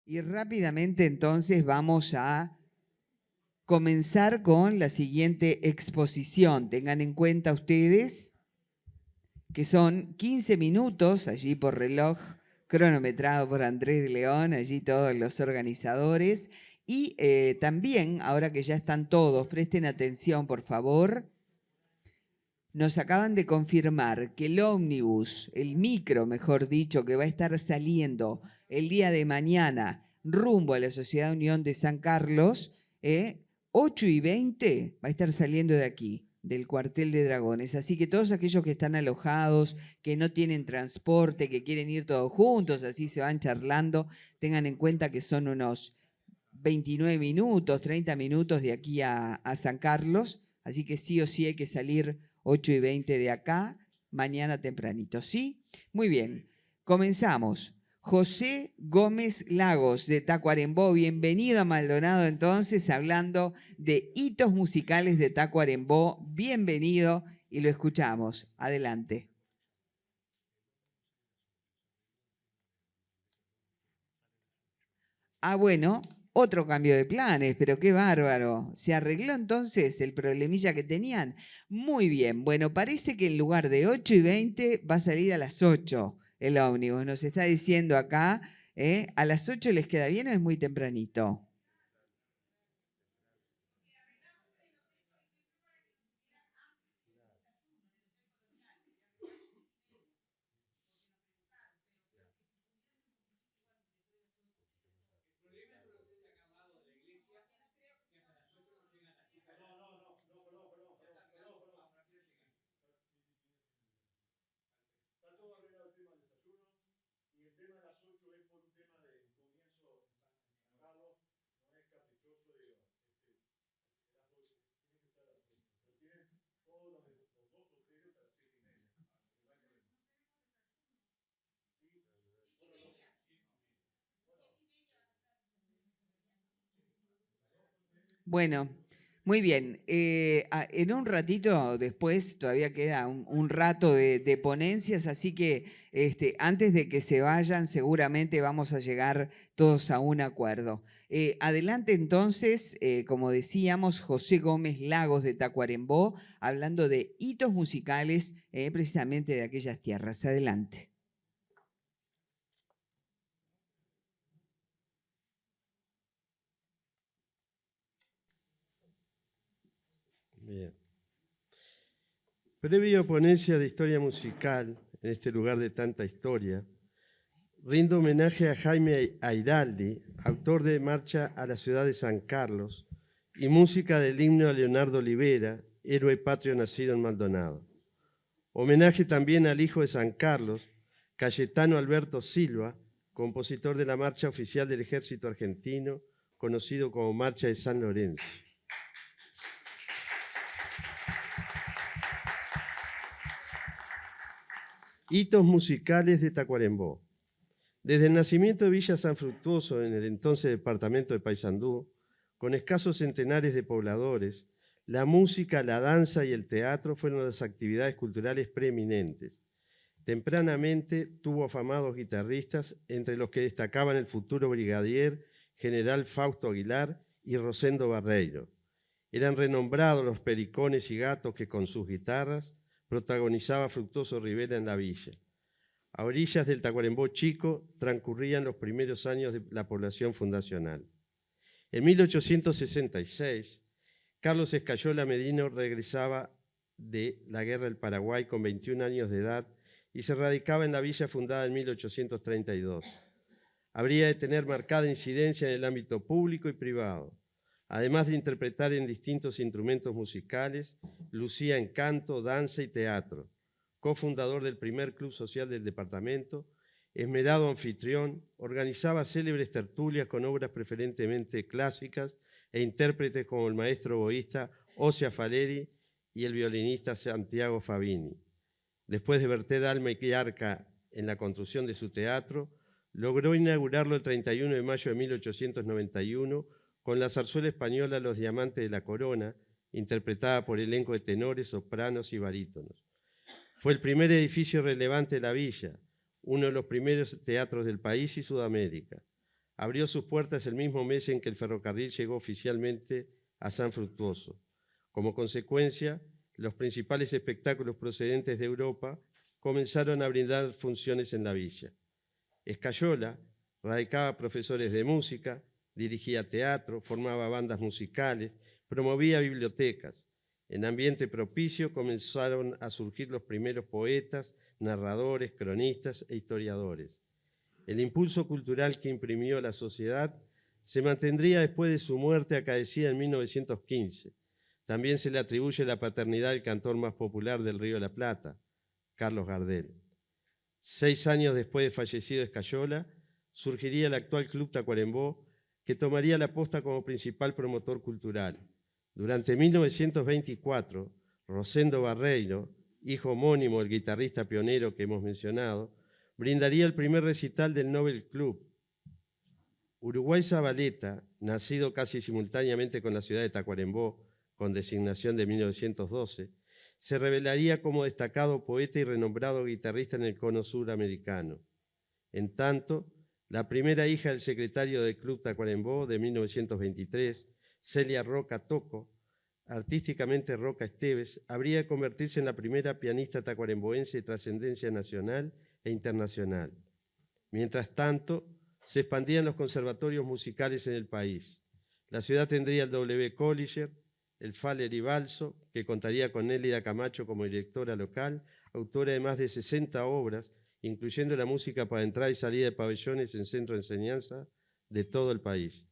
Y rápidamente entonces vamos a comenzar con la siguiente exposición. Tengan en cuenta ustedes que son 15 minutos allí por reloj, cronometrado por Andrés de León, allí todos los organizadores. Y también, ahora que ya están todos, presten atención por favor. Nos acaban de confirmar que el ómnibus, el micro, mejor dicho, que va a estar saliendo el día de mañana rumbo a la Sociedad Unión de San Carlos, 8:20 va a estar saliendo de aquí, del cuartel de Dragones. Así que todos aquellos que están alojados, que no tienen transporte, que quieren ir todos juntos, así se van charlando, tengan en cuenta que son unos 29 minutos, 30 minutos de aquí a San Carlos, así que sí o sí hay que salir 8:20 de acá, mañana tempranito, ¿sí? Muy bien, comenzamos. José Gómez Lagos de Tacuarembó, bienvenido a Maldonado entonces, hablando de hitos musicales de Tacuarembó, bienvenido y lo escuchamos, adelante. Ah, bueno, otro cambio de planes, pero qué bárbaro. ¿Se arregló entonces el problemilla que tenían? Muy bien, bueno, parece que en lugar de 8:20 va a salir a las 8 el ómnibus. Nos está diciendo acá, ¿a las 8 les queda bien o es muy tempranito? Bueno, muy bien. En un ratito después, todavía queda un rato de ponencias, así que antes de que se vayan, seguramente vamos a llegar todos a un acuerdo. Adelante entonces, como decíamos, José Gómez Lagos de Tacuarembó, hablando de hitos musicales precisamente de aquellas tierras. Adelante. Bien. Previo ponencia de historia musical, en este lugar de tanta historia, rindo homenaje a Jaime Airaldi, autor de Marcha a la ciudad de San Carlos y música del himno a Leonardo Olivera, héroe patrio nacido en Maldonado. Homenaje también al hijo de San Carlos, Cayetano Alberto Silva, compositor de la marcha oficial del Ejército Argentino, conocido como Marcha de San Lorenzo. Hitos musicales de Tacuarembó. Desde el nacimiento de Villa San Fructuoso, en el entonces departamento de Paysandú, con escasos centenares de pobladores, la música, la danza y el teatro fueron las actividades culturales preeminentes. Tempranamente tuvo afamados guitarristas, entre los que destacaban el futuro brigadier general Fausto Aguilar y Rosendo Barreiro. Eran renombrados los pericones y gatos que con sus guitarras protagonizaba Fructuoso Rivera en la villa. A orillas del Tacuarembó Chico transcurrían los primeros años de la población fundacional. En 1866, Carlos Escayola Medino regresaba de la Guerra del Paraguay con 21 años de edad y se radicaba en la villa fundada en 1832. Habría de tener marcada incidencia en el ámbito público y privado. Además de interpretar en distintos instrumentos musicales, lucía en canto, danza y teatro. Cofundador del primer club social del departamento, esmerado anfitrión, organizaba célebres tertulias con obras preferentemente clásicas e intérpretes como el maestro oboísta Osea Faleri y el violinista Santiago Fabini. Después de verter alma y arca en la construcción de su teatro, logró inaugurarlo el 31 de mayo de 1891 con la zarzuela española Los Diamantes de la Corona, interpretada por elenco de tenores, sopranos y barítonos. Fue el primer edificio relevante de la villa, uno de los primeros teatros del país y Sudamérica. Abrió sus puertas el mismo mes en que el ferrocarril llegó oficialmente a San Fructuoso. Como consecuencia, los principales espectáculos procedentes de Europa comenzaron a brindar funciones en la villa. Escayola radicaba profesores de música, dirigía teatro, formaba bandas musicales, promovía bibliotecas. En ambiente propicio comenzaron a surgir los primeros poetas, narradores, cronistas e historiadores. El impulso cultural que imprimió la sociedad se mantendría después de su muerte acaecida en 1915. También se le atribuye la paternidad del cantor más popular del Río de la Plata, Carlos Gardel. 6 años después de fallecido Escayola, surgiría el actual Club Tacuarembó, que tomaría la posta como principal promotor cultural. Durante 1924, Rosendo Barreiro, hijo homónimo del guitarrista pionero que hemos mencionado, brindaría el primer recital del Nobel Club. Uruguay Zabaleta, nacido casi simultáneamente con la ciudad de Tacuarembó, con designación de 1912, se revelaría como destacado poeta y renombrado guitarrista en el cono suramericano. En tanto, la primera hija del secretario del Club Tacuarembó de 1923, Celia Roca Toco, artísticamente Roca Esteves, habría de convertirse en la primera pianista tacuaremboense de trascendencia nacional e internacional. Mientras tanto, se expandían los conservatorios musicales en el país. La ciudad tendría el W. Collier, el Falery Balso, que contaría con Nélida Camacho como directora local, autora de más de 60 obras, incluyendo la música para entrada y salida de pabellones en centro de enseñanza de todo el país.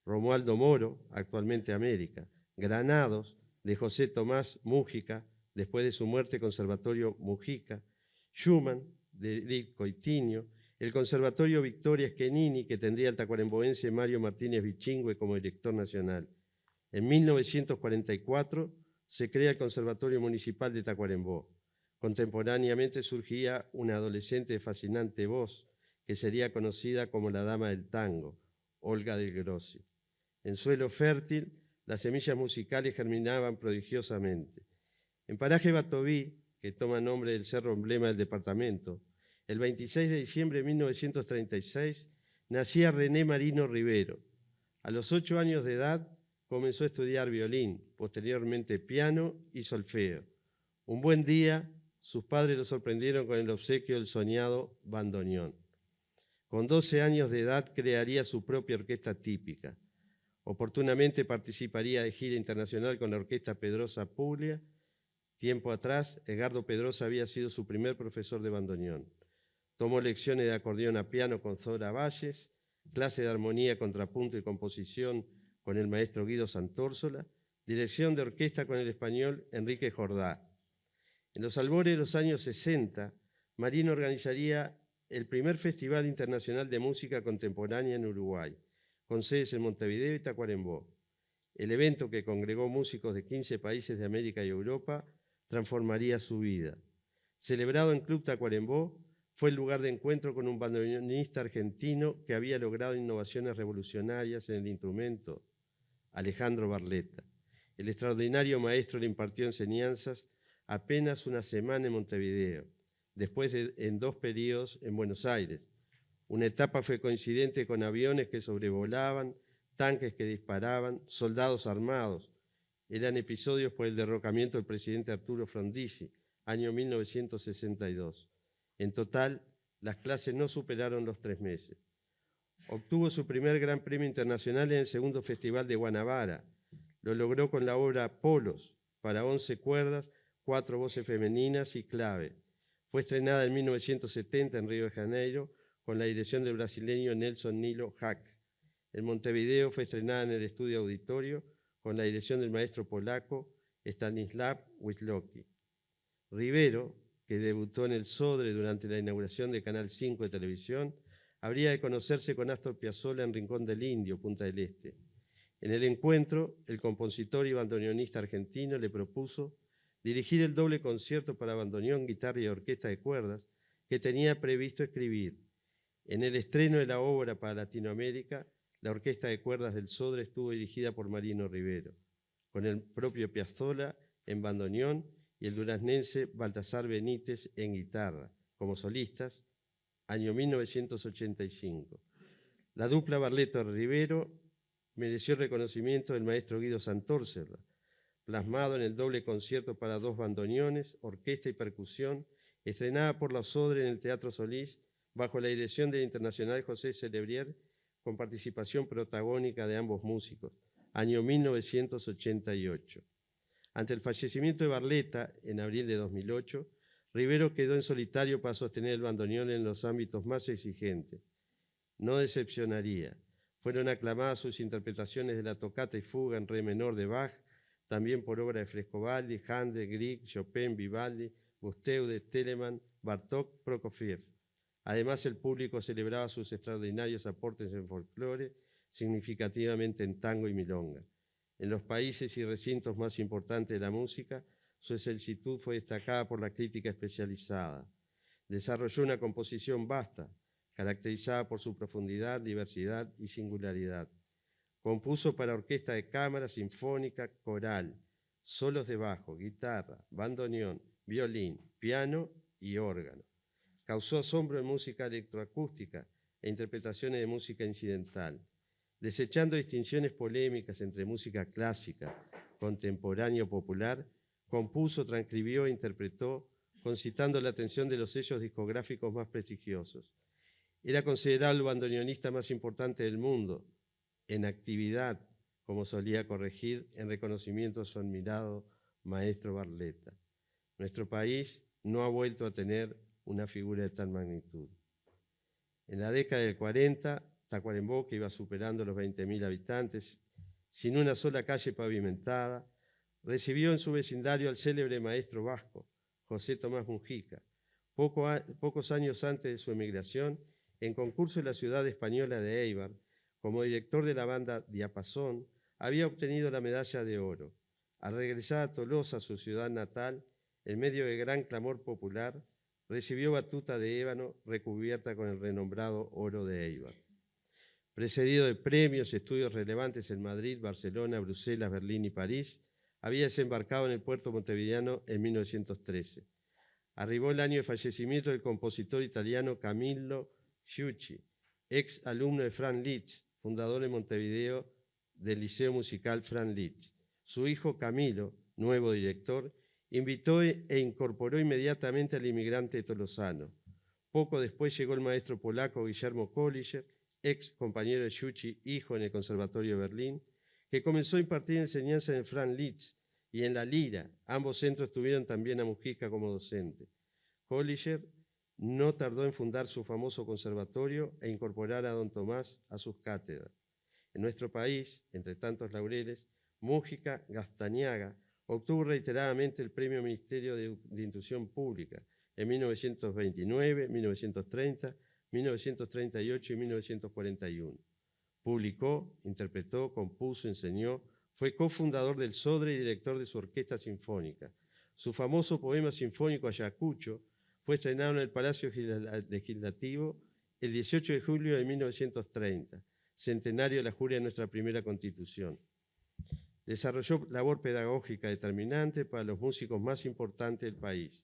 Romualdo Moro, actualmente América. Granados, de José Tomás Mújica, después de su muerte, Conservatorio Mujica. Schumann, de Edith Coitinho. El Conservatorio Victoria Schettini, que tendría el tacuaremboense Mario Martínez Vichingüe como director nacional. En 1944 se crea el Conservatorio Municipal de Tacuarembó. Contemporáneamente surgía una adolescente de fascinante voz que sería conocida como la Dama del Tango, Olga del Grossi. En suelo fértil, las semillas musicales germinaban prodigiosamente. En Paraje Batoví, que toma nombre del cerro emblema del departamento, el 26 de diciembre de 1936 nacía René Marino Rivero. A los 8 años de edad comenzó a estudiar violín, posteriormente piano y solfeo. Un buen día, sus padres lo sorprendieron con el obsequio del soñado bandoneón. Con 12 años de edad crearía su propia orquesta típica. Oportunamente participaría de gira internacional con la Orquesta Pedrosa Puglia. Tiempo atrás, Edgardo Pedrosa había sido su primer profesor de bandoneón. Tomó lecciones de acordeón a piano con Zora Valles, clase de armonía, contrapunto y composición con el maestro Guido Santórsola, dirección de orquesta con el español Enrique Jordá. En los albores de los años 60, Marino organizaría el primer Festival Internacional de Música Contemporánea en Uruguay, con sedes en Montevideo y Tacuarembó. El evento, que congregó músicos de 15 países de América y Europa, transformaría su vida. Celebrado en Club Tacuarembó, fue el lugar de encuentro con un bandoneonista argentino que había logrado innovaciones revolucionarias en el instrumento, Alejandro Barletta. El extraordinario maestro le impartió enseñanzas apenas una semana en Montevideo, después en 2 periodos en Buenos Aires. Una etapa fue coincidente con aviones que sobrevolaban, tanques que disparaban, soldados armados. Eran episodios por el derrocamiento del presidente Arturo Frondizi, año 1962. En total, las clases no superaron los 3 meses. Obtuvo su primer Gran Premio Internacional en el segundo Festival de Guanabara. Lo logró con la obra Polos, para 11 cuerdas, 4 voces femeninas y clave. Fue estrenada en 1970 en Río de Janeiro con la dirección del brasileño Nelson Nilo Hack. En Montevideo fue estrenada en el Estudio Auditorio con la dirección del maestro polaco Stanislav Wisłocki. Rivero, que debutó en el Sodre durante la inauguración de Canal 5 de televisión, habría de conocerse con Astor Piazzolla en Rincón del Indio, Punta del Este. En el encuentro, el compositor y bandoneonista argentino le propuso dirigir el doble concierto para bandoneón, guitarra y orquesta de cuerdas que tenía previsto escribir. En el estreno de la obra para Latinoamérica, la orquesta de cuerdas del Sodre estuvo dirigida por Marino Rivero, con el propio Piazzolla en bandoneón y el duraznense Baltasar Benítez en guitarra, como solistas, año 1985. La dupla Barleto-Rivero mereció el reconocimiento del maestro Guido Santórcera, plasmado en el doble concierto para dos bandoneones, orquesta y percusión, estrenada por la Sodre en el Teatro Solís, bajo la dirección del internacional José Celebrier, con participación protagónica de ambos músicos, año 1988. Ante el fallecimiento de Barletta, en abril de 2008, Rivero quedó en solitario para sostener el bandoneón en los ámbitos más exigentes. No decepcionaría. Fueron aclamadas sus interpretaciones de la tocata y fuga en re menor de Bach, también por obra de Frescobaldi, Handel, Grieg, Chopin, Vivaldi, Busteude, Telemann, Bartók, Prokofiev. Además, el público celebraba sus extraordinarios aportes en folclore, significativamente en tango y milonga. En los países y recintos más importantes de la música, su excelsitud fue destacada por la crítica especializada. Desarrolló una composición vasta, caracterizada por su profundidad, diversidad y singularidad. Compuso para orquesta de cámara, sinfónica, coral, solos de bajo, guitarra, bandoneón, violín, piano y órgano. Causó asombro en música electroacústica e interpretaciones de música incidental. Desechando distinciones polémicas entre música clásica, contemporánea o popular, compuso, transcribió e interpretó, concitando la atención de los sellos discográficos más prestigiosos. Era considerado el bandoneonista más importante del mundo, en actividad, como solía corregir, en reconocimiento a su admirado maestro Barletta. Nuestro país no ha vuelto a tener una figura de tal magnitud. En la década del 40, Tacuarembó, que iba superando los 20.000 habitantes, sin una sola calle pavimentada, recibió en su vecindario al célebre maestro vasco, José Tomás Mujica. Pocos años antes de su emigración, en concurso en la ciudad española de Eibar, como director de la banda Diapasón, había obtenido la medalla de oro. Al regresar a Tolosa, su ciudad natal, en medio de gran clamor popular, recibió batuta de ébano recubierta con el renombrado oro de Eibar. Precedido de premios y estudios relevantes en Madrid, Barcelona, Bruselas, Berlín y París, había desembarcado en el puerto montevideano en 1913. Arribó el año de fallecimiento del compositor italiano Camillo Sciucci, ex alumno de Franz Liszt, fundador en Montevideo del Liceo Musical Franz Liszt. Su hijo Camilo, nuevo director, invitó e incorporó inmediatamente al inmigrante tolosano. Poco después llegó el maestro polaco Guillermo Kolliger, ex compañero de Sciucci, hijo en el Conservatorio de Berlín, que comenzó a impartir enseñanza en Franz Liszt y en la Lira. Ambos centros tuvieron también a Mujica como docente. Kolliger no tardó en fundar su famoso conservatorio e incorporar a don Tomás a sus cátedras. En nuestro país, entre tantos laureles, Mujica Gaztañaga obtuvo reiteradamente el Premio Ministerio de Instrucción Pública en 1929, 1930, 1938 y 1941. Publicó, interpretó, compuso, enseñó, fue cofundador del Sodre y director de su orquesta sinfónica. Su famoso poema sinfónico Ayacucho fue estrenado en el Palacio Legislativo el 18 de julio de 1930, centenario de la juria de nuestra primera Constitución. Desarrolló labor pedagógica determinante para los músicos más importantes del país.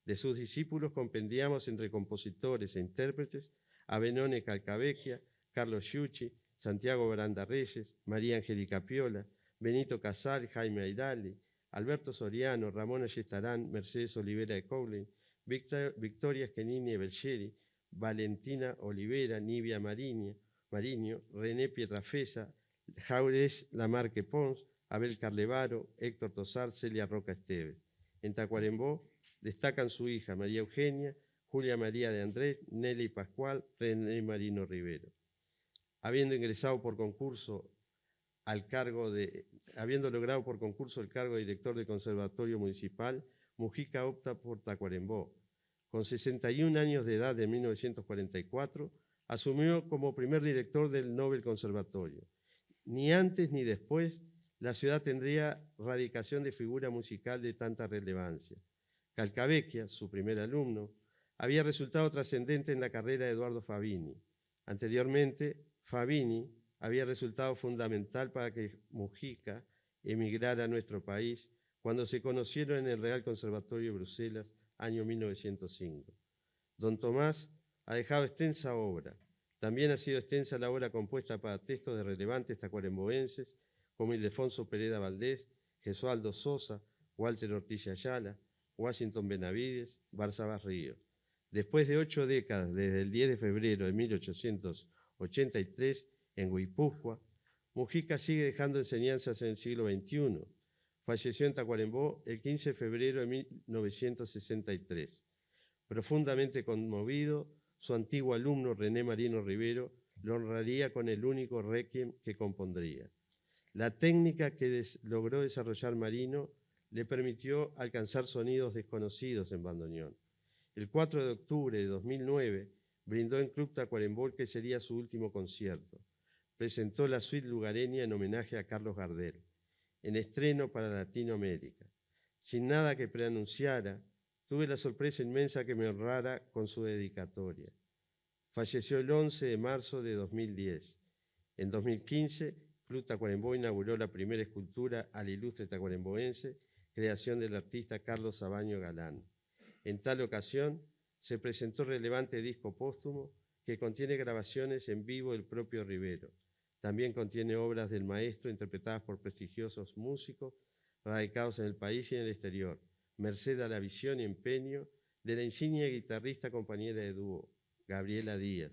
De sus discípulos compendiamos entre compositores e intérpretes a Benone Calcavecchia, Carlos Sciucci, Santiago Baranda Reyes, María Angélica Piola, Benito Casal, Jaime Airali, Alberto Soriano, Ramón Ayestarán, Mercedes Olivera de Coughlin, Victoria Schenini Belcheri, Valentina Olivera, Nivia Mariño, René Pietrafesa, Jaurés Lamarque Pons, Abel Carlevaro, Héctor Tosar, Celia Roca Esteves. En Tacuarembó destacan su hija María Eugenia, Julia María de Andrés, Nelly Pascual, René Marino Rivero. Habiendo logrado por concurso el cargo de director del Conservatorio Municipal, Mujica opta por Tacuarembó. Con 61 años de edad en 1944, asumió como primer director del Nobel Conservatorio. Ni antes ni después, la ciudad tendría radicación de figura musical de tanta relevancia. Calcavecchia, su primer alumno, había resultado trascendente en la carrera de Eduardo Fabini. Anteriormente, Fabini había resultado fundamental para que Mujica emigrara a nuestro país cuando se conocieron en el Real Conservatorio de Bruselas, año 1905. Don Tomás ha dejado extensa obra. También ha sido extensa la obra compuesta para textos de relevantes tacuarembóenses como Ildefonso Pereda Valdés, Gesualdo Sosa, Walter Ortiz Ayala, Washington Benavides, Barzabás Ríos. Después de 8 décadas, desde el 10 de febrero de 1883, en Guipúzcoa, Mujica sigue dejando enseñanzas en el siglo XXI. Falleció en Tacuarembó el 15 de febrero de 1963. Profundamente conmovido, su antiguo alumno René Marino Rivero lo honraría con el único requiem que compondría. La técnica que logró desarrollar Marino le permitió alcanzar sonidos desconocidos en bandoneón. El 4 de octubre de 2009 brindó en Club Tacuarembó el que sería su último concierto. Presentó la suite lugareña en homenaje a Carlos Gardel, en estreno para Latinoamérica. Sin nada que preanunciara, tuve la sorpresa inmensa que me honrara con su dedicatoria. Falleció el 11 de marzo de 2010. En 2015, Club Tacuarembó inauguró la primera escultura al ilustre tacuarembóense, creación del artista Carlos Sabaño Galán. En tal ocasión, se presentó el relevante disco póstumo que contiene grabaciones en vivo del propio Rivero. También contiene obras del maestro interpretadas por prestigiosos músicos radicados en el país y en el exterior, merced a la visión y empeño de la insignia guitarrista compañera de dúo, Gabriela Díaz.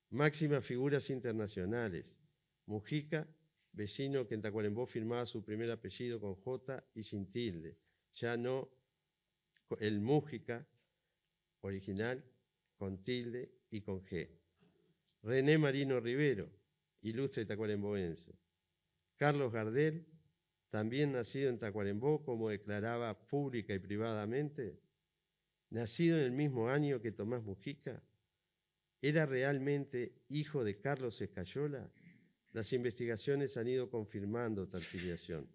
Máximas figuras internacionales. Mujica, vecino que en Tacuarembó firmaba su primer apellido con J y sin tilde, ya no el Mújica original con tilde y con G. René Marino Rivero, ilustre tacuarembóense. Carlos Gardel, también nacido en Tacuarembó, como declaraba pública y privadamente, nacido en el mismo año que Tomás Mujica, ¿era realmente hijo de Carlos Escayola? Las investigaciones han ido confirmando tal filiación.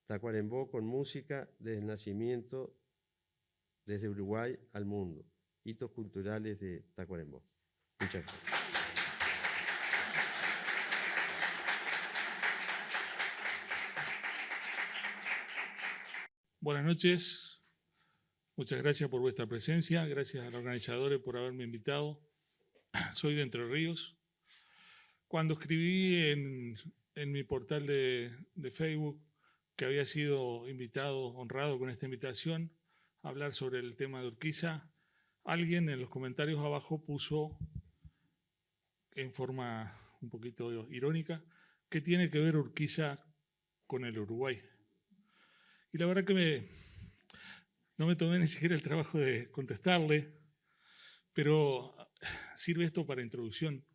Tacuarembó con música desde el nacimiento, desde Uruguay al mundo. Hitos culturales de Tacuarembó. Muchas gracias. Buenas noches, muchas gracias por vuestra presencia, gracias a los organizadores por haberme invitado. Soy de Entre Ríos. Cuando escribí en mi portal de Facebook que había sido invitado, honrado con esta invitación, a hablar sobre el tema de Urquiza, alguien en los comentarios abajo puso, en forma un poquito irónica, ¿qué tiene que ver Urquiza con el Uruguay? Y la verdad que no me tomé ni siquiera el trabajo de contestarle, pero sirve esto para introducción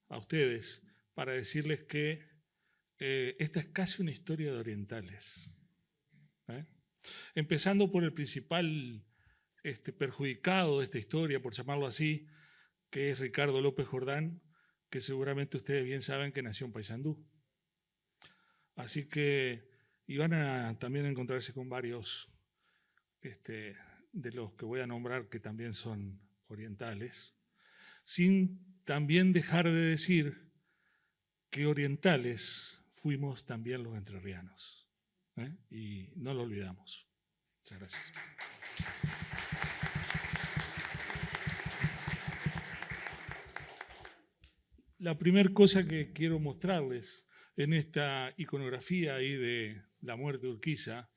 a ustedes, para decirles que esta es casi una historia de orientales. Empezando por el principal perjudicado de esta historia, por llamarlo así, que es Ricardo López Jordán, que seguramente ustedes bien saben que nació en Paysandú. Así que van a también encontrarse con varios de los que voy a nombrar que también son orientales, sin también dejar de decir que orientales fuimos también los entrerrianos, y no lo olvidamos. Muchas gracias. La primera cosa que quiero mostrarles en esta iconografía ahí de la muerte de Urquiza,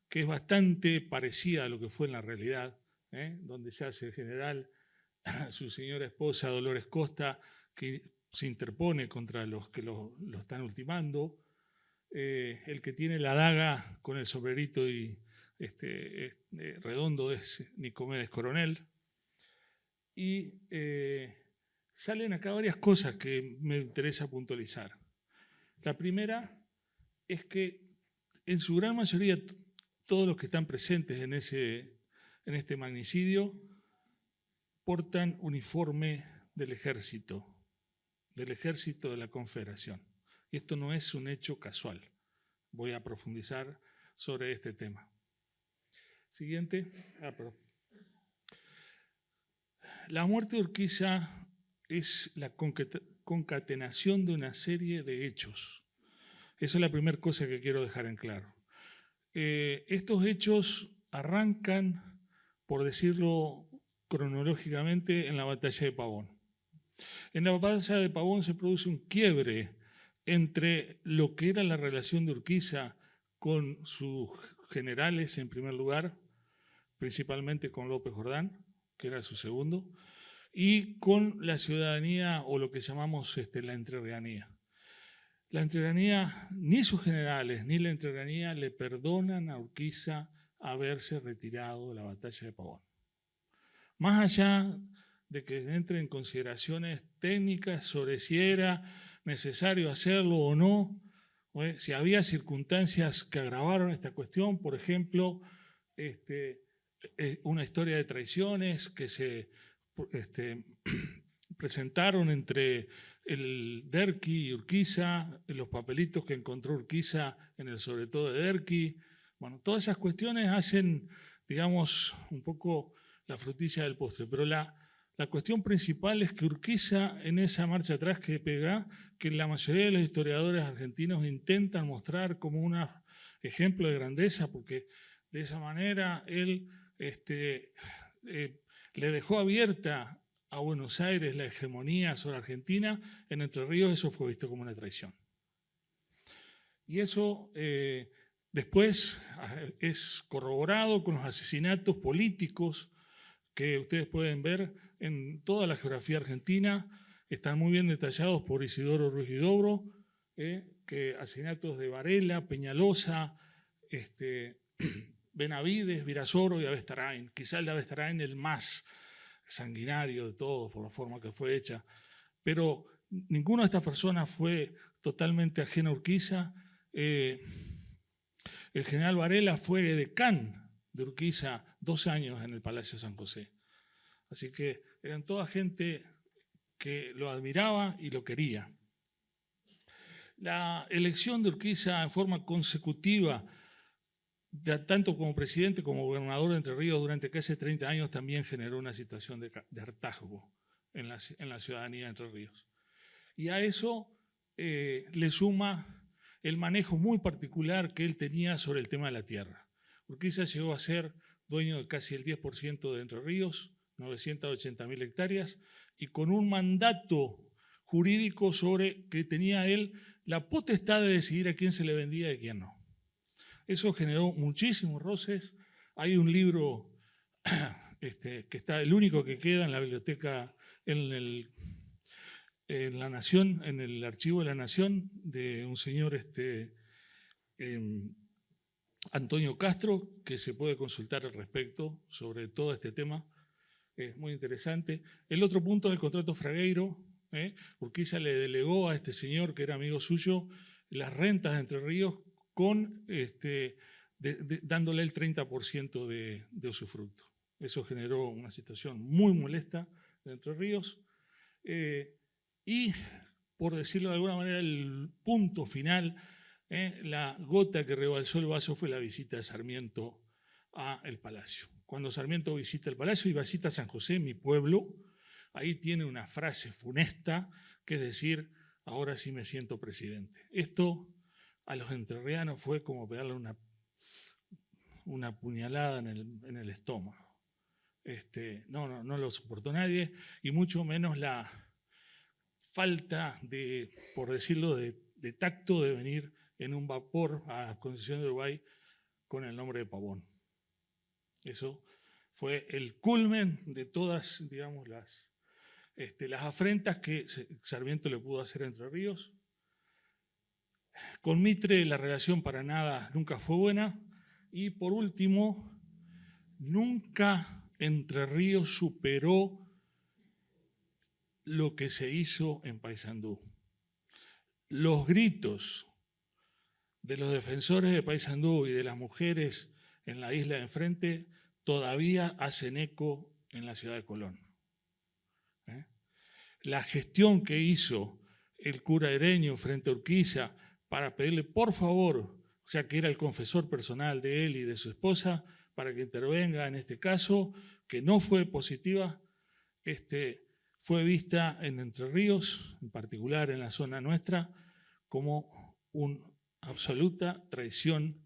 que es bastante parecida a lo que fue en la realidad, donde se hace el general, su señora esposa Dolores Costa, que se interpone contra los que lo están ultimando, el que tiene la daga con el sombrerito y redondo es Nicomedes Coronel, y salen acá varias cosas que me interesa puntualizar. La primera es que en su gran mayoría todos los que están presentes en este magnicidio portan uniforme del ejército de la Confederación. Y esto no es un hecho casual. Voy a profundizar sobre este tema. Siguiente. La muerte de Urquiza es la concatenación de una serie de hechos. Esa es la primera cosa que quiero dejar en claro. Estos hechos arrancan, por decirlo cronológicamente, en la batalla de Pavón. En la batalla de Pavón se produce un quiebre entre lo que era la relación de Urquiza con sus generales, en primer lugar, principalmente con López Jordán, que era su segundo, y con la ciudadanía o lo que llamamos la entrerrianía. La entrerrianía, ni sus generales ni la entrerrianía le perdonan a Urquiza haberse retirado de la batalla de Pavón. Más allá de que entre en consideraciones técnicas sobre si era necesario hacerlo o no, si había circunstancias que agravaron esta cuestión, por ejemplo, una historia de traiciones que se presentaron entre el Derqui y Urquiza, los papelitos que encontró Urquiza en el sobre todo de Derqui. Bueno, todas esas cuestiones hacen, digamos, un poco la frutilla del postre, pero la cuestión principal es que Urquiza, en esa marcha atrás que pega, que la mayoría de los historiadores argentinos intentan mostrar como un ejemplo de grandeza, porque de esa manera él le dejó abierta a Buenos Aires la hegemonía sobre Argentina. En Entre Ríos eso fue visto como una traición. Y eso después es corroborado con los asesinatos políticos que ustedes pueden ver en toda la geografía argentina. Están muy bien detallados por Isidoro Ruiz Huidobro, que asesinatos de Varela, Peñalosa, Benavides, Virasoro y Avestarain. Quizá el de Avestarain el más sanguinario de todos por la forma que fue hecha. Pero ninguna de estas personas fue totalmente ajena a Urquiza. El general Varela fue edecán de Urquiza 2 años en el Palacio San José. Así que eran toda gente que lo admiraba y lo quería. La elección de Urquiza en forma consecutiva, tanto como presidente como gobernador de Entre Ríos durante casi 30 años, también generó una situación de hartazgo en la ciudadanía de Entre Ríos. Y a eso le suma el manejo muy particular que él tenía sobre el tema de la tierra. Urquiza llegó a ser dueño de casi el 10% de Entre Ríos, 980.000 hectáreas, y con un mandato jurídico sobre que tenía él la potestad de decidir a quién se le vendía y a quién no. Eso generó muchísimos roces. Hay un libro que está, el único que queda en la biblioteca, en la Nación, en el archivo de la Nación, de un señor Antonio Castro, que se puede consultar al respecto sobre todo este tema. Es muy interesante. El otro punto es el contrato Fragueiro. Urquiza le delegó a este señor, que era amigo suyo, las rentas de Entre Ríos con, dándole el 30% de usufructo. Eso generó una situación muy molesta de Entre Ríos. Y, por decirlo de alguna manera, el punto final, la gota que rebalsó el vaso fue la visita de Sarmiento al Palacio. Cuando Sarmiento visita el Palacio y visita San José, mi pueblo, ahí tiene una frase funesta, que es decir, ahora sí me siento presidente. Esto a los entrerrianos fue como pegarle una puñalada en el estómago. No lo soportó nadie, y mucho menos la falta de, por decirlo, de tacto de venir en un vapor a Concepción de Uruguay con el nombre de Pavón. Eso fue el culmen de todas, digamos, las afrentas que Sarmiento le pudo hacer a Entre Ríos. Con Mitre la relación para nada nunca fue buena. Y por último, nunca Entre Ríos superó lo que se hizo en Paysandú. Los gritos de los defensores de Paysandú y de las mujeres en la isla de enfrente todavía hacen eco en la ciudad de Colón. La gestión que hizo el cura Ereño frente a Urquiza para pedirle por favor, o sea que era el confesor personal de él y de su esposa, para que intervenga en este caso, que no fue positiva, fue vista en Entre Ríos, en particular en la zona nuestra, como una absoluta traición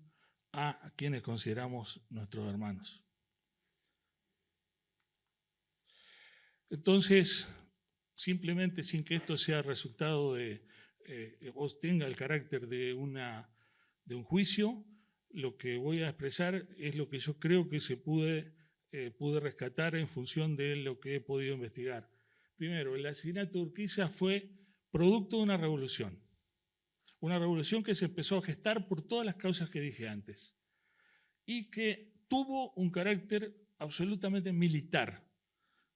a quienes consideramos nuestros hermanos. Entonces, simplemente sin que esto sea resultado de, o tenga el carácter de un juicio, lo que voy a expresar es lo que yo creo que pude rescatar en función de lo que he podido investigar. Primero, el asesinato de Urquiza fue producto de una revolución que se empezó a gestar por todas las causas que dije antes y que tuvo un carácter absolutamente militar.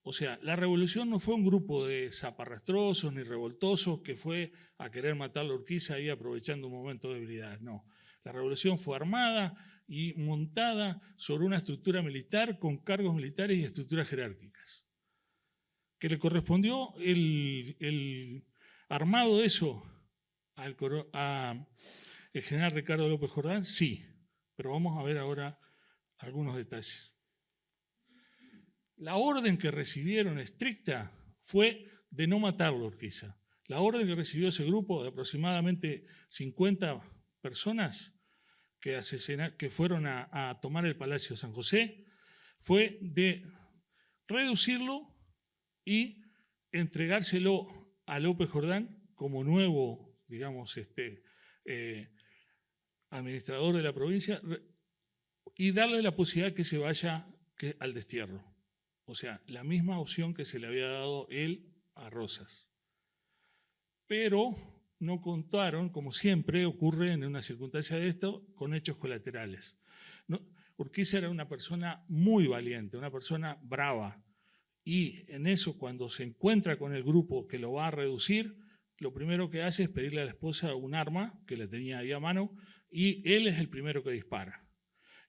O sea, la revolución no fue un grupo de zaparrastrosos ni revoltosos que fue a querer matar a Urquiza ahí aprovechando un momento de debilidad, no. La revolución fue armada y montada sobre una estructura militar con cargos militares y estructuras jerárquicas. ¿Que le correspondió el armado de eso al general Ricardo López Jordán? Sí, pero vamos a ver ahora algunos detalles. La orden que recibieron estricta fue de no matarlo, Urquiza. La orden que recibió ese grupo de aproximadamente 50 personas que fueron a tomar el Palacio San José fue de reducirlo y entregárselo a López Jordán como nuevo, digamos, administrador de la provincia y darle la posibilidad que se vaya al destierro. O sea, la misma opción que se le había dado él a Rosas. Pero no contaron, como siempre ocurre en una circunstancia de esto, con hechos colaterales. Urquiza era una persona muy valiente, una persona brava. Y en eso, cuando se encuentra con el grupo que lo va a reducir, lo primero que hace es pedirle a la esposa un arma, que la tenía ahí a mano, y él es el primero que dispara.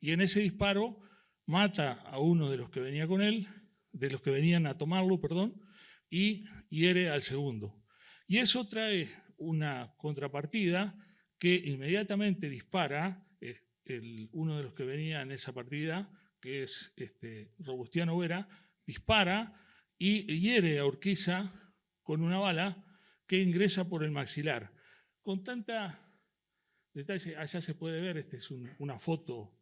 Y en ese disparo mata a uno de los que venía con él, de los que venían a tomarlo, perdón, y hiere al segundo. Y eso trae una contrapartida que inmediatamente dispara uno de los que venía en esa partida, que es Robustiano Vera, dispara y hiere a Urquiza con una bala que ingresa por el maxilar. Con tanta detalle, allá se puede ver, esta es una foto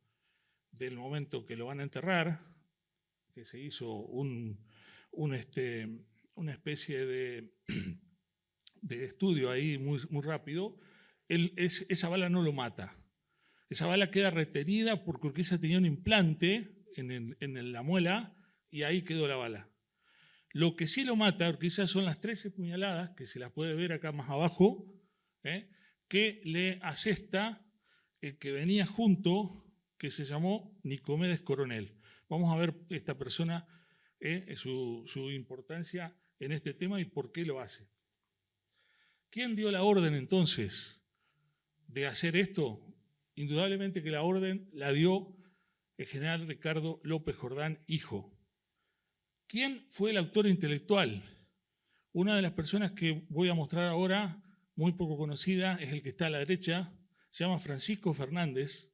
del momento que lo van a enterrar, que se hizo una especie de estudio ahí muy rápido. Esa bala no lo mata. Esa bala queda retenida porque Urquiza tenía un implante en la muela y ahí quedó la bala. Lo que sí lo mata a Urquiza son las 13 puñaladas, que se las puede ver acá más abajo, que le asesta el que venía junto, que se llamó Nicomedes Coronel. Vamos a ver esta persona, su importancia en este tema y por qué lo hace. ¿Quién dio la orden entonces de hacer esto? Indudablemente que la orden la dio el general Ricardo López Jordán, hijo. ¿Quién fue el autor intelectual? Una de las personas que voy a mostrar ahora, muy poco conocida, es el que está a la derecha, se llama Francisco Fernández,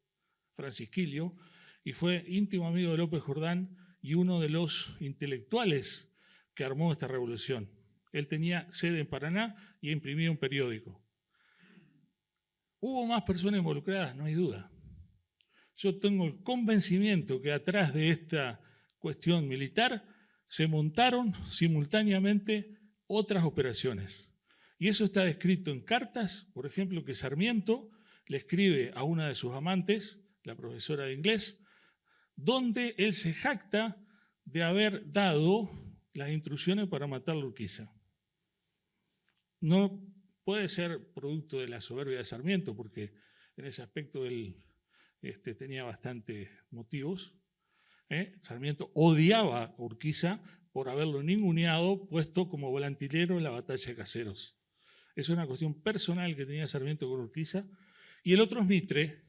Francisquillo, y fue íntimo amigo de López Jordán y uno de los intelectuales que armó esta revolución. Él tenía sede en Paraná y imprimía un periódico. ¿Hubo más personas involucradas? No hay duda. Yo tengo el convencimiento que atrás de esta cuestión militar se montaron simultáneamente otras operaciones. Y eso está descrito en cartas, por ejemplo, que Sarmiento le escribe a una de sus amantes, la profesora de inglés, donde él se jacta de haber dado las instrucciones para matar a Urquiza. No puede ser producto de la soberbia de Sarmiento, porque en ese aspecto él tenía bastantes motivos. Sarmiento odiaba a Urquiza por haberlo ninguneado, puesto como volantilero en la batalla de Caseros. Es una cuestión personal que tenía Sarmiento con Urquiza. Y el otro es Mitre.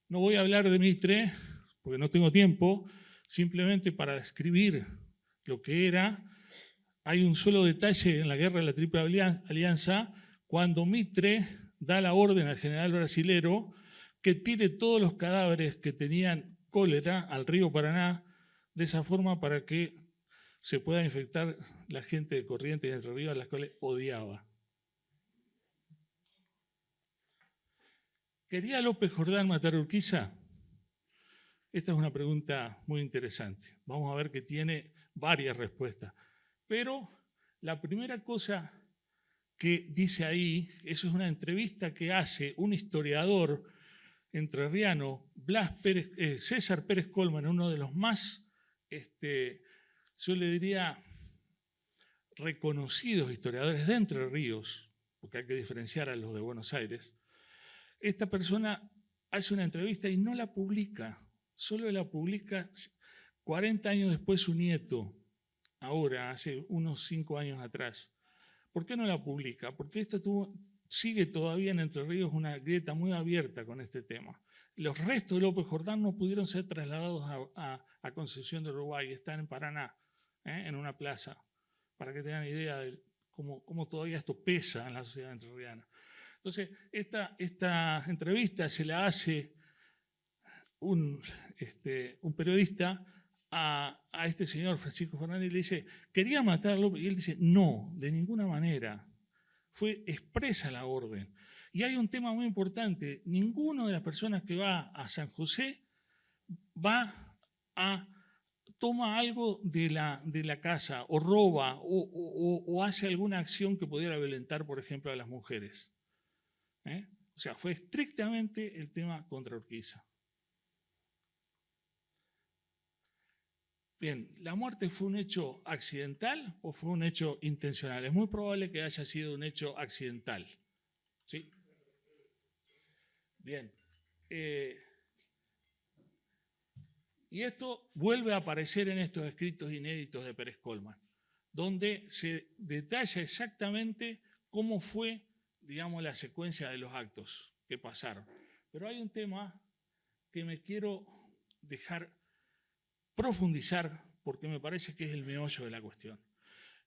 No voy a hablar de Mitre, porque no tengo tiempo, simplemente para describir lo que era. Hay un solo detalle en la guerra de la Triple Alianza, cuando Mitre da la orden al general brasilero que tire todos los cadáveres que tenían cólera al río Paraná, de esa forma para que se pueda infectar la gente de Corrientes y Entre Ríos, a las cuales odiaba. ¿Quería López Jordán matar a Urquiza? Esta es una pregunta muy interesante. Vamos a ver que tiene varias respuestas. Pero La primera cosa que dice ahí, eso es una entrevista que hace un historiador entrerriano, César Pérez Colman, uno de los más, yo le diría, reconocidos historiadores de Entre Ríos, porque hay que diferenciar a los de Buenos Aires. Esta persona hace una entrevista y no la publica, solo la publica 40 años después su nieto, ahora, hace unos 5 años atrás. ¿Por qué no la publica? Porque esto sigue todavía en Entre Ríos una grieta muy abierta con este tema. Los restos de López Jordán no pudieron ser trasladados a Concepción del Uruguay, están en Paraná, en una plaza, para que tengan idea de cómo todavía esto pesa en la sociedad entrerriana. Entonces, esta entrevista se la hace un periodista a este señor Francisco Fernández y le dice, ¿quería matarlo? Y él dice, no, de ninguna manera. Fue expresa la orden. Y hay un tema muy importante. Ninguna de las personas que va a San José toma algo de la casa o roba o hace alguna acción que pudiera violentar, por ejemplo, a las mujeres. O sea, fue estrictamente el tema contra Urquiza. Bien, ¿la muerte fue un hecho accidental o fue un hecho intencional? Es muy probable que haya sido un hecho accidental. ¿Sí? Bien. Y esto vuelve a aparecer en estos escritos inéditos de Pérez Colman, donde se detalla exactamente cómo fue, digamos, la secuencia de los actos que pasaron. Pero hay un tema que me quiero dejar profundizar porque me parece que es el meollo de la cuestión.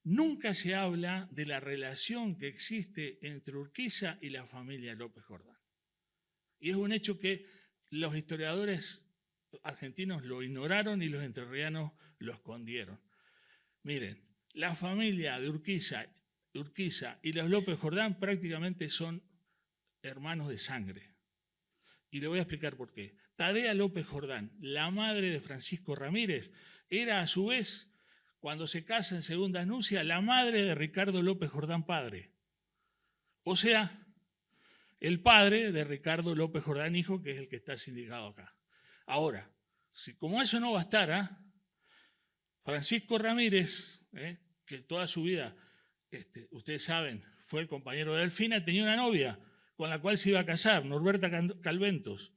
Nunca se habla de la relación que existe entre Urquiza y la familia López Jordán. Y es un hecho que los historiadores argentinos lo ignoraron y los entrerrianos lo escondieron. Miren, la familia de Urquiza y los López Jordán prácticamente son hermanos de sangre. Y le voy a explicar por qué. Tadea López Jordán, la madre de Francisco Ramírez, era a su vez, cuando se casa en segunda nupcia, la madre de Ricardo López Jordán padre. O sea, el padre de Ricardo López Jordán hijo, que es el que está sindicado acá. Ahora, si como eso no bastara, Francisco Ramírez, que toda su vida, ustedes saben, fue el compañero de Delfina, tenía una novia con la cual se iba a casar, Norberta Calventos.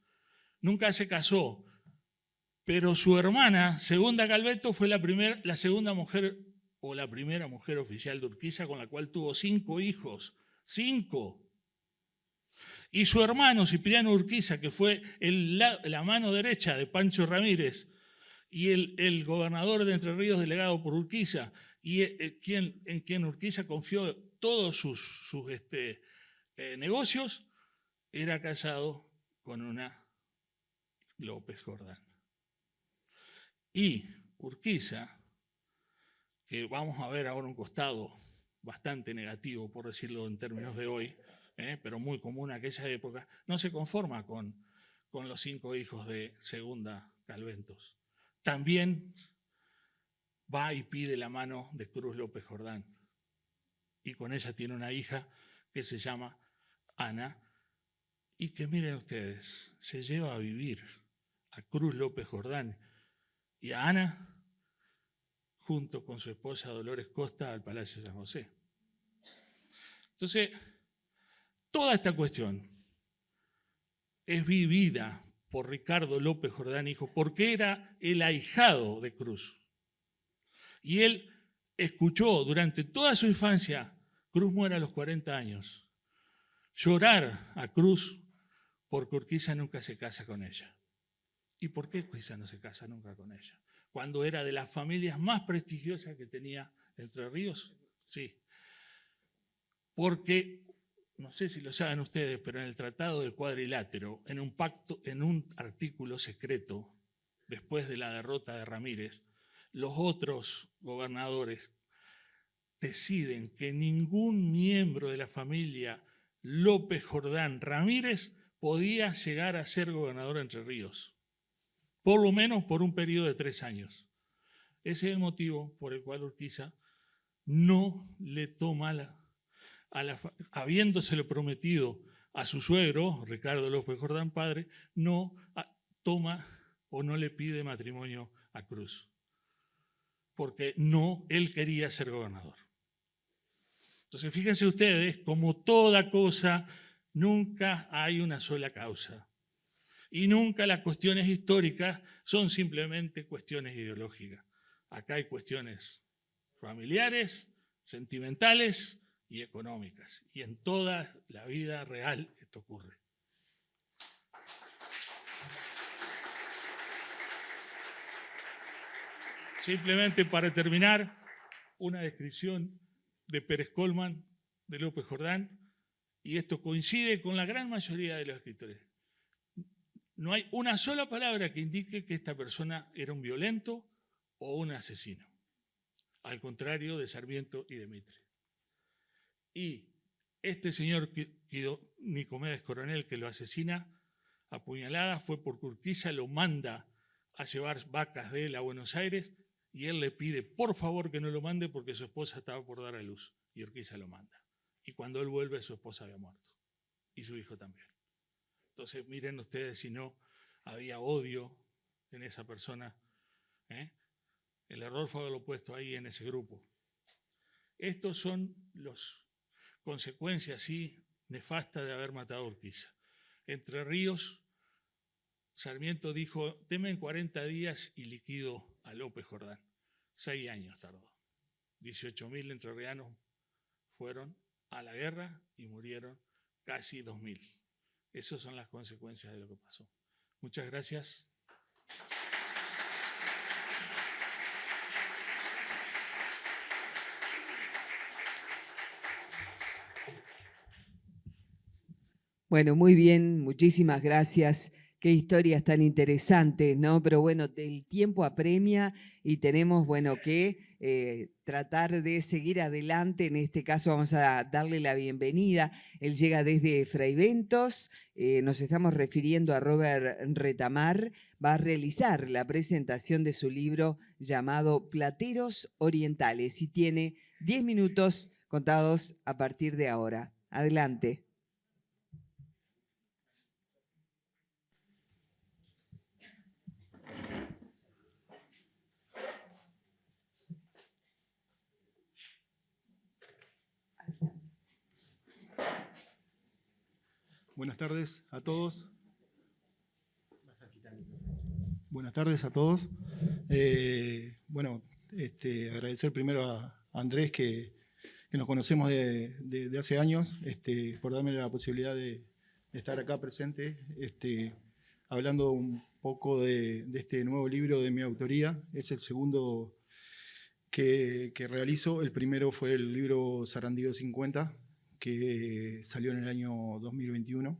Nunca se casó, pero su hermana, Segunda Calventos, fue la segunda mujer o la primera mujer oficial de Urquiza con la cual tuvo 5 hijos. 5. Y su hermano, Cipriano Urquiza, que fue la mano derecha de Pancho Ramírez y el gobernador de Entre Ríos delegado por Urquiza, y en quien Urquiza confió todos sus negocios, era casado con una López Jordán. Y Urquiza, que vamos a ver ahora un costado bastante negativo, por decirlo en términos de hoy, pero muy común en aquella época, no se conforma con los 5 hijos de Segunda Calventos. También va y pide la mano de Cruz López Jordán. Y con ella tiene una hija que se llama Ana, y que miren ustedes, se lleva a vivir a Cruz López Jordán y a Ana junto con su esposa Dolores Costa al Palacio de San José. Entonces, toda esta cuestión es vivida por Ricardo López Jordán hijo, porque era el ahijado de Cruz. Y él escuchó durante toda su infancia, Cruz muere a los 40 años, llorar a Cruz porque Urquiza nunca se casa con ella. ¿Y por qué Urquiza no se casa nunca con ella? Cuando era de las familias más prestigiosas que tenía Entre Ríos. Sí. Porque, no sé si lo saben ustedes, pero en el Tratado del Cuadrilátero, en un pacto, en un artículo secreto, después de la derrota de Ramírez, los otros gobernadores deciden que ningún miembro de la familia López Jordán Ramírez podía llegar a ser gobernador de Entre Ríos, por lo menos por un periodo de 3 años. Ese es el motivo por el cual Urquiza no le toma habiéndoselo prometido a su suegro, Ricardo López Jordán padre, no toma o no le pide matrimonio a Cruz, porque no, él quería ser gobernador. Entonces, fíjense ustedes, como toda cosa, nunca hay una sola causa. Y nunca las cuestiones históricas son simplemente cuestiones ideológicas. Acá hay cuestiones familiares, sentimentales y económicas. Y en toda la vida real esto ocurre. Simplemente para terminar, una descripción de Pérez Colman, de López Jordán, y esto coincide con la gran mayoría de los escritores. No hay una sola palabra que indique que esta persona era un violento o un asesino, al contrario de Sarmiento y de Mitre. Y este señor Nicomedes Coronel, que lo asesina a puñaladas, fue porque Urquiza lo manda a llevar vacas de él a Buenos Aires y él le pide por favor que no lo mande porque su esposa estaba por dar a luz, y Urquiza lo manda. Y cuando él vuelve, su esposa había muerto y su hijo también. Entonces, miren ustedes si no había odio en esa persona. El error fue haberlo puesto ahí en ese grupo. Estos son las consecuencias, sí, nefastas de haber matado a Urquiza. Entre Ríos, Sarmiento dijo, deme en 40 días y liquido a López Jordán. 6 años tardó. 18.000 entrerrianos fueron a la guerra y murieron casi 2.000. Esas son las consecuencias de lo que pasó. Muchas gracias. Bueno, muy bien, muchísimas gracias. Qué historias tan interesantes, ¿no? Pero bueno, el tiempo apremia y tenemos, bueno, que tratar de seguir adelante. En este caso vamos a darle la bienvenida. Él llega desde Fraiventos. Nos estamos refiriendo a Robert Retamar. Va a realizar la presentación de su libro llamado Plateros Orientales y tiene 10 minutos contados a partir de ahora. Adelante. Buenas tardes a todos. Buenas tardes a todos. Agradecer primero a Andrés, que nos conocemos de hace años, por darme la posibilidad de estar acá presente, hablando un poco de este nuevo libro de mi autoría. Es el segundo que realizo. El primero fue el libro Sarandí 50, que salió en el año 2021,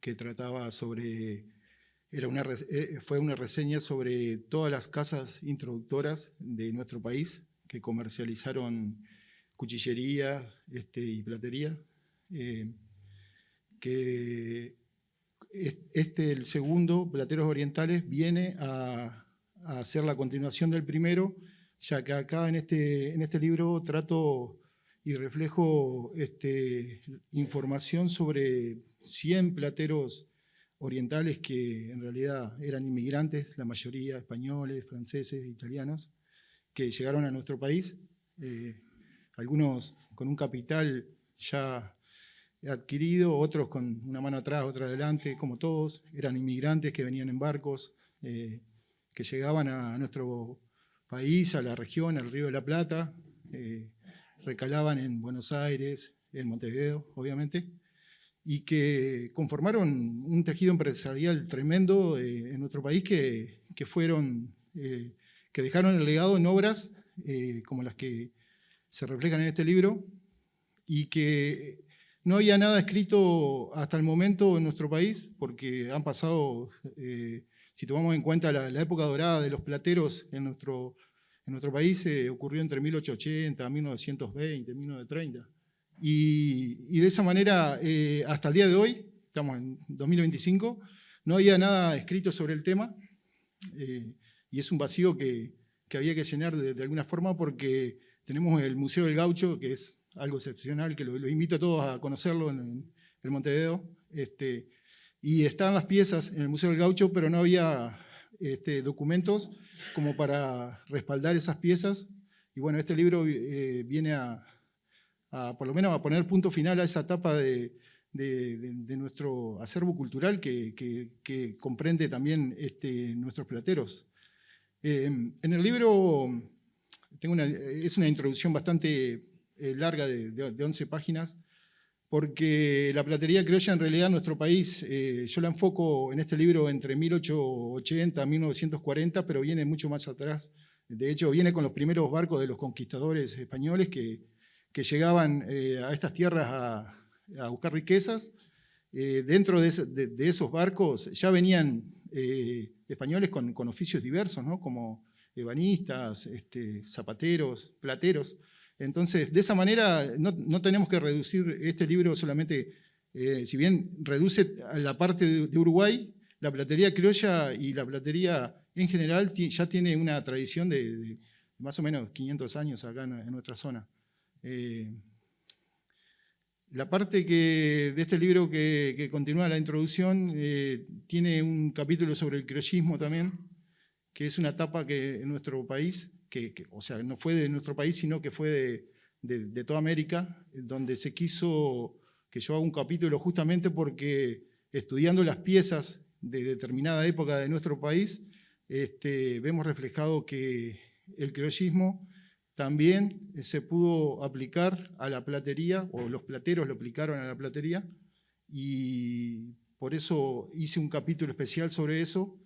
que trataba sobre, fue una reseña sobre todas las casas introductoras de nuestro país que comercializaron cuchillería y platería, el segundo, Plateros Orientales, viene a hacer la continuación del primero, ya que acá en este libro trato y reflejo información sobre 100 plateros orientales que en realidad eran inmigrantes, la mayoría españoles, franceses, italianos, que llegaron a nuestro país, algunos con un capital ya adquirido, otros con una mano atrás, otra adelante, como todos, eran inmigrantes que venían en barcos, que llegaban a nuestro país, a la región, al Río de la Plata, recalaban en Buenos Aires, en Montevideo, obviamente, y que conformaron un tejido empresarial tremendo en nuestro país que dejaron el legado en obras como las que se reflejan en este libro, y que no había nada escrito hasta el momento en nuestro país, porque han pasado, si tomamos en cuenta la época dorada de los plateros en nuestro país, ocurrió entre 1880, 1920, 1930. Y de esa manera, hasta el día de hoy, estamos en 2025, no había nada escrito sobre el tema, y es un vacío que había que llenar de alguna forma, porque tenemos el Museo del Gaucho, que es algo excepcional, que lo invito a todos a conocerlo en Montevideo. Y estaban las piezas en el Museo del Gaucho, pero no había documentos como para respaldar esas piezas. Y bueno, este libro viene por lo menos a poner punto final a esa etapa de nuestro acervo cultural que comprende también nuestros plateros. En el libro es una introducción bastante larga de 11 páginas, porque la platería criolla en realidad en nuestro país, yo la enfoco en este libro entre 1880 y 1940, pero viene mucho más atrás. De hecho, viene con los primeros barcos de los conquistadores españoles que llegaban a estas tierras a buscar riquezas. Dentro de esos barcos ya venían españoles con oficios diversos, ¿no? Como ebanistas, zapateros, plateros. Entonces, de esa manera no tenemos que reducir este libro solamente, si bien reduce a la parte de Uruguay, la platería criolla y la platería en general ya tiene una tradición de más o menos 500 años acá en nuestra zona. La parte de este libro que continúa la introducción tiene un capítulo sobre el criollismo también, que es una etapa que en nuestro país, o sea, no fue de nuestro país, sino que fue de toda América, donde se quiso que yo haga un capítulo justamente porque estudiando las piezas de determinada época de nuestro país, vemos reflejado que el criollismo también se pudo aplicar a la platería, o los plateros lo aplicaron a la platería, y por eso hice un capítulo especial sobre eso.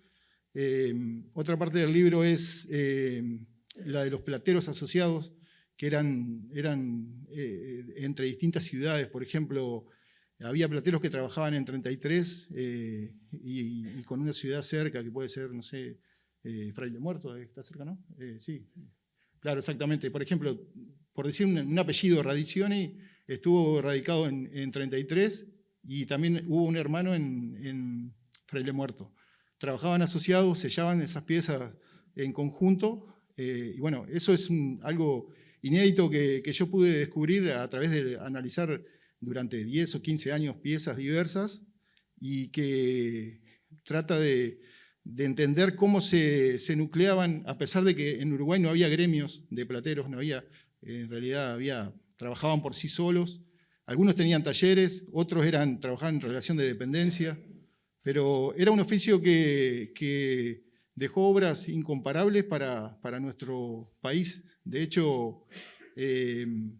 Otra parte del libro es la de los plateros asociados, que eran entre distintas ciudades. Por ejemplo, había plateros que trabajaban en 33 y con una ciudad cerca, que puede ser, no sé, Fraile Muerto, está cerca, ¿no? Sí, claro, exactamente. Por ejemplo, por decir un apellido, Radiccioni, estuvo radicado en 33 y también hubo un hermano en Fraile Muerto. Trabajaban asociados, sellaban esas piezas en conjunto, y bueno, eso es algo inédito que yo pude descubrir a través de analizar durante 10 o 15 años piezas diversas, y que trata de entender cómo se nucleaban, a pesar de que en Uruguay no había gremios de plateros, no había, en realidad trabajaban por sí solos. Algunos tenían talleres, otros trabajaban en relación de dependencia, pero era un oficio que dejó obras incomparables para nuestro país. De hecho,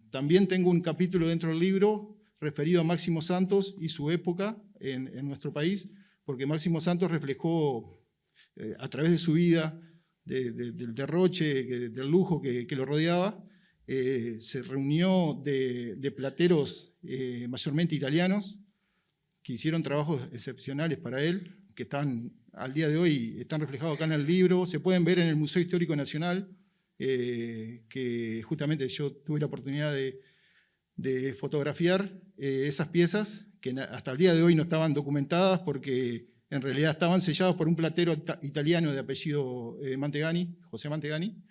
también tengo un capítulo dentro del libro referido a Máximo Santos y su época en nuestro país, porque Máximo Santos reflejó a través de su vida, del derroche, del lujo que lo rodeaba, se reunió de plateros mayormente italianos, que hicieron trabajos excepcionales para él, que están al día de hoy, están reflejados acá en el libro, se pueden ver en el Museo Histórico Nacional, que justamente yo tuve la oportunidad de fotografiar esas piezas, que hasta el día de hoy no estaban documentadas porque en realidad estaban sellados por un platero italiano de apellido Mantegani, José Mantegani,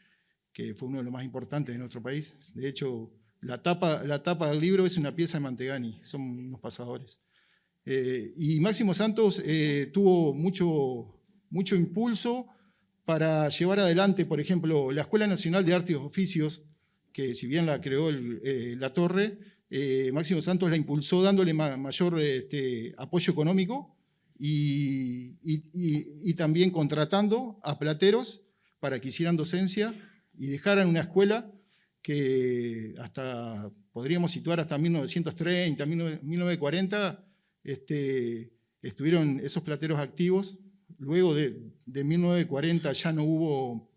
que fue uno de los más importantes de nuestro país. De hecho, la tapa del libro es una pieza de Mantegani, son unos pasadores. Y Máximo Santos tuvo mucho impulso para llevar adelante, por ejemplo, la Escuela Nacional de Artes y Oficios, que si bien la creó La Torre, Máximo Santos la impulsó dándole mayor apoyo económico y también contratando a plateros para que hicieran docencia y dejaran una escuela que podríamos situar hasta 1930, 1940, estuvieron esos plateros activos. Luego de 1940 ya no hubo,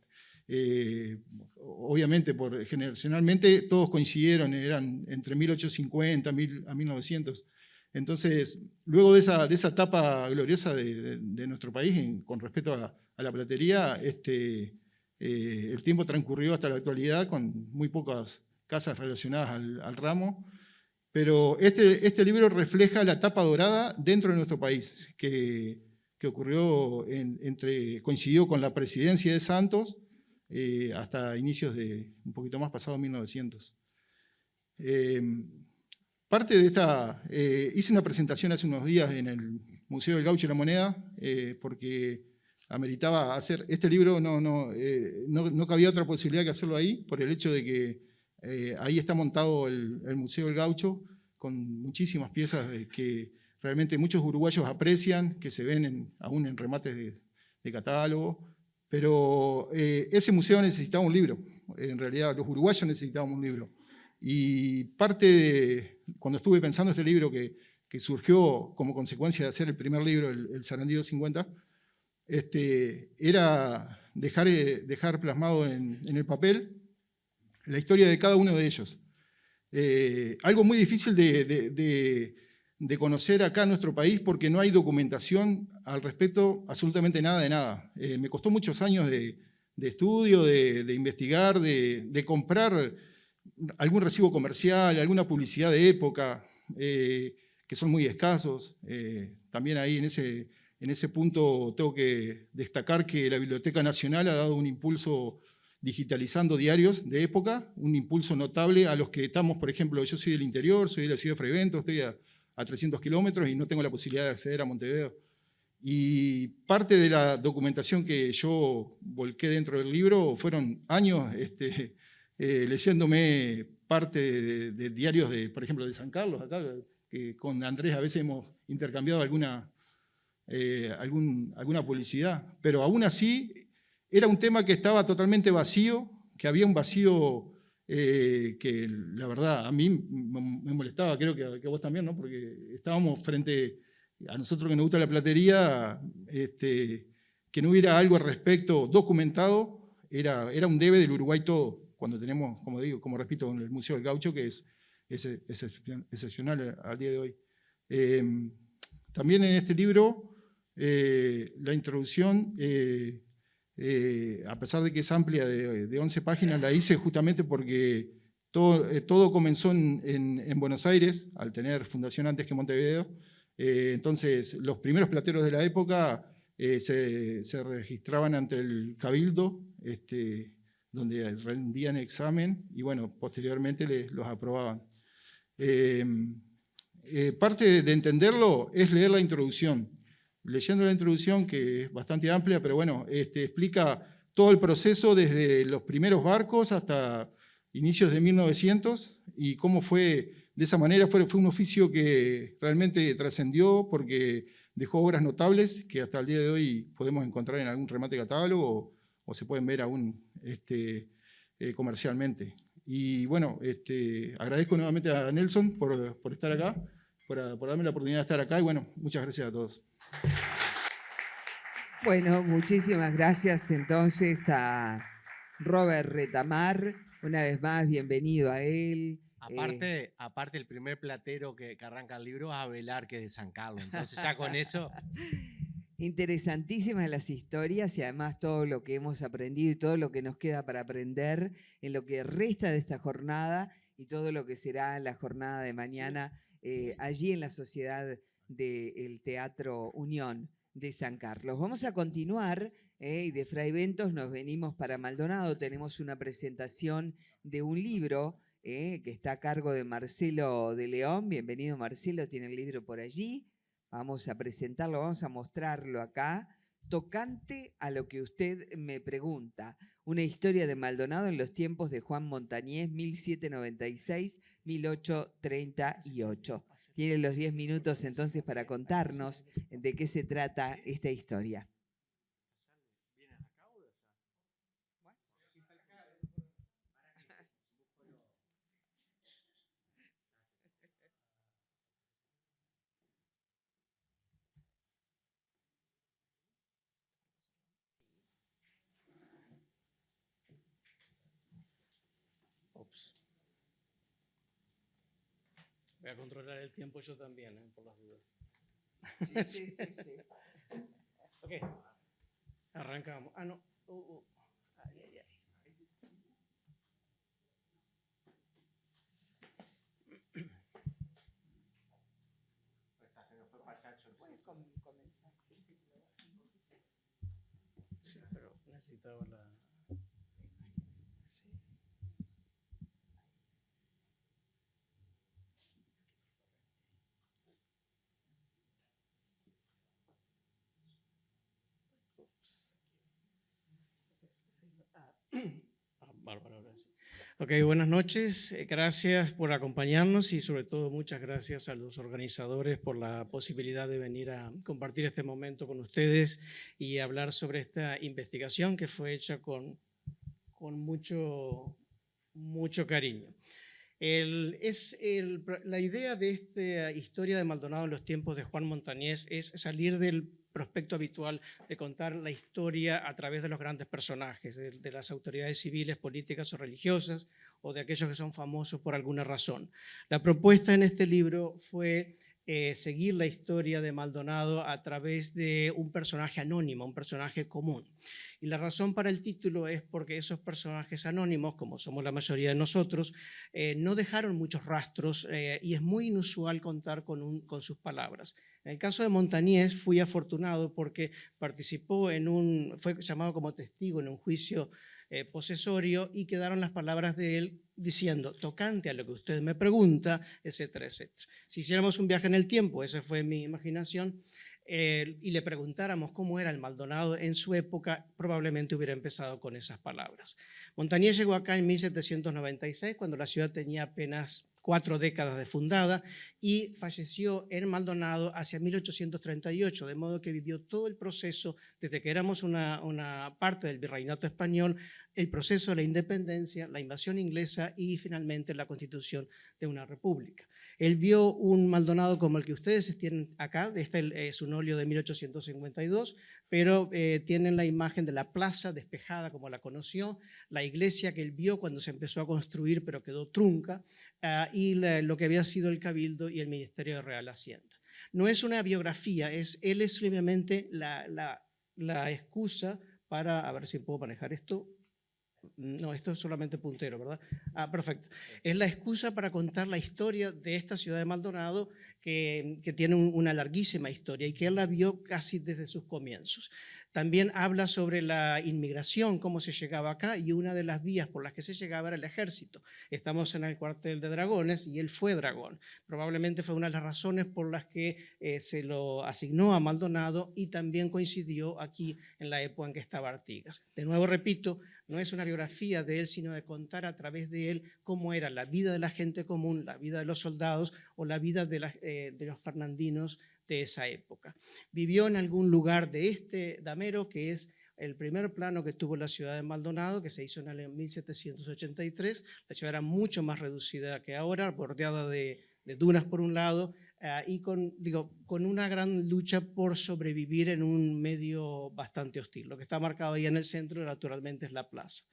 obviamente generacionalmente todos coincidieron, eran entre 1850 a 1900. Entonces, luego de esa etapa gloriosa de nuestro país con respecto a la platería, el tiempo transcurrió hasta la actualidad con muy pocas casas relacionadas al ramo. Pero este libro refleja la etapa dorada dentro de nuestro país, que ocurrió coincidió con la presidencia de Santos, hasta inicios de, un poquito más, pasado 1900. Parte de esta, hice una presentación hace unos días en el Museo del Gaucho y la Moneda, porque ameritaba hacer este libro, no cabía otra posibilidad que hacerlo ahí, por el hecho de que ahí está montado el Museo del Gaucho, con muchísimas piezas que realmente muchos uruguayos aprecian, que se ven aún en remates de catálogo, pero ese museo necesitaba un libro. En realidad, los uruguayos necesitaban un libro. Y parte de, cuando estuve pensando este libro que surgió como consecuencia de hacer el primer libro, el Sarandí 50, era dejar plasmado en el papel la historia de cada uno de ellos. Algo muy difícil de conocer acá en nuestro país porque no hay documentación al respecto, absolutamente nada de nada. Me costó muchos años de estudio, de investigar, de comprar algún recibo comercial, alguna publicidad de época, que son muy escasos. También ahí en ese punto tengo que destacar que la Biblioteca Nacional ha dado un impulso digitalizando diarios de época, un impulso notable a los que estamos, por ejemplo, yo soy del interior, soy de la ciudad de Frei Bento, estoy a 300 kilómetros y no tengo la posibilidad de acceder a Montevideo. Y parte de la documentación que yo volqué dentro del libro fueron años leyéndome parte de diarios, por ejemplo, de San Carlos, acá, que con Andrés a veces hemos intercambiado alguna publicidad, pero aún así era un tema que estaba totalmente vacío, que había un vacío que la verdad a mí me molestaba, creo que a vos también, ¿no? Porque estábamos frente a nosotros que nos gusta la platería, que no hubiera algo al respecto documentado, era un debe del Uruguay todo, cuando tenemos, como digo, como repito, el Museo del Gaucho, que es excepcional al día de hoy. También en este libro, la introducción, a pesar de que es amplia de 11 páginas, la hice justamente porque todo comenzó en Buenos Aires, al tener fundación antes que Montevideo. Entonces, los primeros plateros de la época se registraban ante el Cabildo, donde rendían examen y bueno, posteriormente los aprobaban. Parte de entenderlo es leer la introducción. Leyendo la introducción, que es bastante amplia, pero bueno, explica todo el proceso desde los primeros barcos hasta inicios de 1900 y cómo fue, de esa manera fue un oficio que realmente trascendió porque dejó obras notables que hasta el día de hoy podemos encontrar en algún remate catálogo o se pueden ver aún comercialmente. Y bueno, agradezco nuevamente a Nelson por estar acá, por darme la oportunidad de estar acá y bueno, muchas gracias a todos. Bueno, muchísimas gracias entonces a Robert Retamar. Una vez más, bienvenido a él. Aparte el primer platero que arranca el libro es Abelar, que es de San Carlos. Entonces ya con eso... Interesantísimas las historias y además todo lo que hemos aprendido y todo lo que nos queda para aprender en lo que resta de esta jornada y todo lo que será la jornada de mañana allí en la Sociedad del Teatro Unión de San Carlos. Vamos a continuar y de Frei Bentos nos venimos para Maldonado. Tenemos una presentación de un libro que está a cargo de Marcelo de León. Bienvenido, Marcelo, tiene el libro por allí. Vamos a presentarlo, vamos a mostrarlo acá. Tocante a lo que usted me pregunta. Una historia de Maldonado en los tiempos de Juan Montañés, 1796-1838. Tiene los 10 minutos entonces para contarnos de qué se trata esta historia. Voy a controlar el tiempo yo también, por las dudas. Sí. Ok, arrancamos. Ah, no. Ay. Sí, pero necesitaba la... Bárbaro, gracias. Ok, buenas noches. Gracias por acompañarnos y sobre todo muchas gracias a los organizadores por la posibilidad de venir a compartir este momento con ustedes y hablar sobre esta investigación que fue hecha con mucho cariño. La idea de esta historia de Maldonado en los tiempos de Juan Montañés es salir del prospecto habitual de contar la historia a través de los grandes personajes, de las autoridades civiles, políticas o religiosas, o de aquellos que son famosos por alguna razón. La propuesta en este libro fue seguir la historia de Maldonado a través de un personaje anónimo, un personaje común. Y la razón para el título es porque esos personajes anónimos, como somos la mayoría de nosotros, no dejaron muchos rastros y es muy inusual contar con sus palabras. En el caso de Montañés fui afortunado porque participó fue llamado como testigo en un juicio posesorio y quedaron las palabras de él diciendo, tocante a lo que usted me pregunta, etcétera, etcétera. Si hiciéramos un viaje en el tiempo, esa fue mi imaginación, y le preguntáramos cómo era el Maldonado en su época, probablemente hubiera empezado con esas palabras. Montañés llegó acá en 1796, cuando la ciudad tenía apenas 4 décadas de fundada, y falleció en Maldonado hacia 1838, de modo que vivió todo el proceso, desde que éramos una parte del virreinato español, el proceso de la independencia, la invasión inglesa y finalmente la constitución de una república. Él vio un Maldonado como el que ustedes tienen acá, este es un óleo de 1852, pero tienen la imagen de la plaza despejada como la conoció, la iglesia que él vio cuando se empezó a construir pero quedó trunca, y lo que había sido el Cabildo y el Ministerio de Real Hacienda. No es una biografía, él es simplemente la excusa para, a ver si puedo manejar esto. No, esto es solamente puntero, ¿verdad? Perfecto. Es la excusa para contar la historia de esta ciudad de Maldonado que tiene una larguísima historia y que él la vio casi desde sus comienzos. También habla sobre la inmigración, cómo se llegaba acá, y una de las vías por las que se llegaba era el ejército. Estamos en el cuartel de Dragones y él fue dragón. Probablemente fue una de las razones por las que se lo asignó a Maldonado y también coincidió aquí en la época en que estaba Artigas. De nuevo repito, no es una biografía de él, sino de contar a través de él cómo era la vida de la gente común, la vida de los soldados o la vida de los fernandinos de esa época. Vivió en algún lugar de este damero, que es el primer plano que tuvo la ciudad de Maldonado, que se hizo en el año 1783. La ciudad era mucho más reducida que ahora, bordeada de dunas por un lado, y con una gran lucha por sobrevivir en un medio bastante hostil. Lo que está marcado ahí en el centro, naturalmente, es la plaza.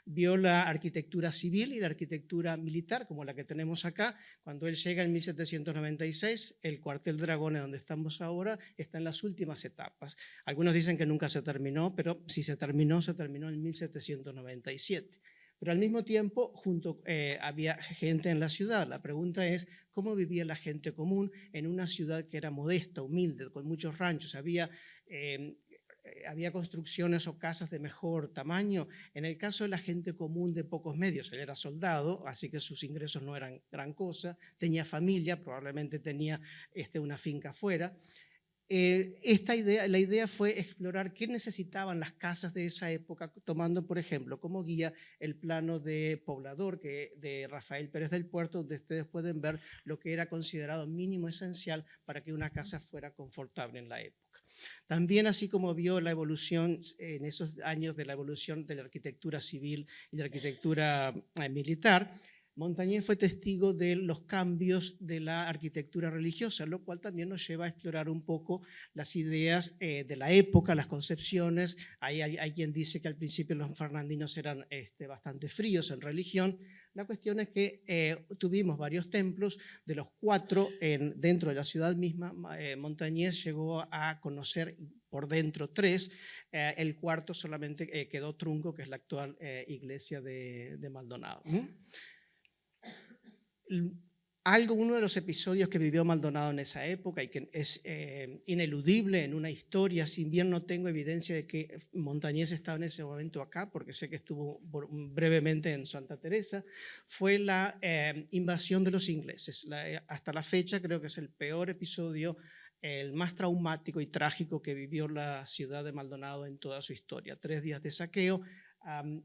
Vio la arquitectura civil y la arquitectura militar, como la que tenemos acá. Cuando él llega en 1796, el cuartel Dragones, donde estamos ahora, está en las últimas etapas. Algunos dicen que nunca se terminó, pero si se terminó en 1797. Pero al mismo tiempo había gente en la ciudad. La pregunta es, ¿cómo vivía la gente común en una ciudad que era modesta, humilde, con muchos ranchos? Había construcciones o casas de mejor tamaño. En el caso de la gente común de pocos medios, él era soldado, así que sus ingresos no eran gran cosa, tenía familia, probablemente tenía una finca afuera. La idea fue explorar qué necesitaban las casas de esa época, tomando, por ejemplo, como guía el plano de poblador de Rafael Pérez del Puerto, donde ustedes pueden ver lo que era considerado mínimo esencial para que una casa fuera confortable en la época. También, así como vio la evolución en esos años de la evolución de la arquitectura civil y la arquitectura militar, Montañés fue testigo de los cambios de la arquitectura religiosa, lo cual también nos lleva a explorar un poco las ideas de la época, las concepciones. Hay quien dice que al principio los fernandinos eran bastante fríos en religión. La cuestión es que tuvimos varios templos, de los 4 dentro de la ciudad misma. Montañés llegó a conocer por dentro 3, el cuarto solamente quedó trunco, que es la actual iglesia de Maldonado. Uno de los episodios que vivió Maldonado en esa época y que es ineludible en una historia, si bien no tengo evidencia de que Montañés estaba en ese momento acá, porque sé que estuvo brevemente en Santa Teresa, fue la invasión de los ingleses. Hasta la fecha creo que es el peor episodio, el más traumático y trágico que vivió la ciudad de Maldonado en toda su historia. 3 días de saqueo.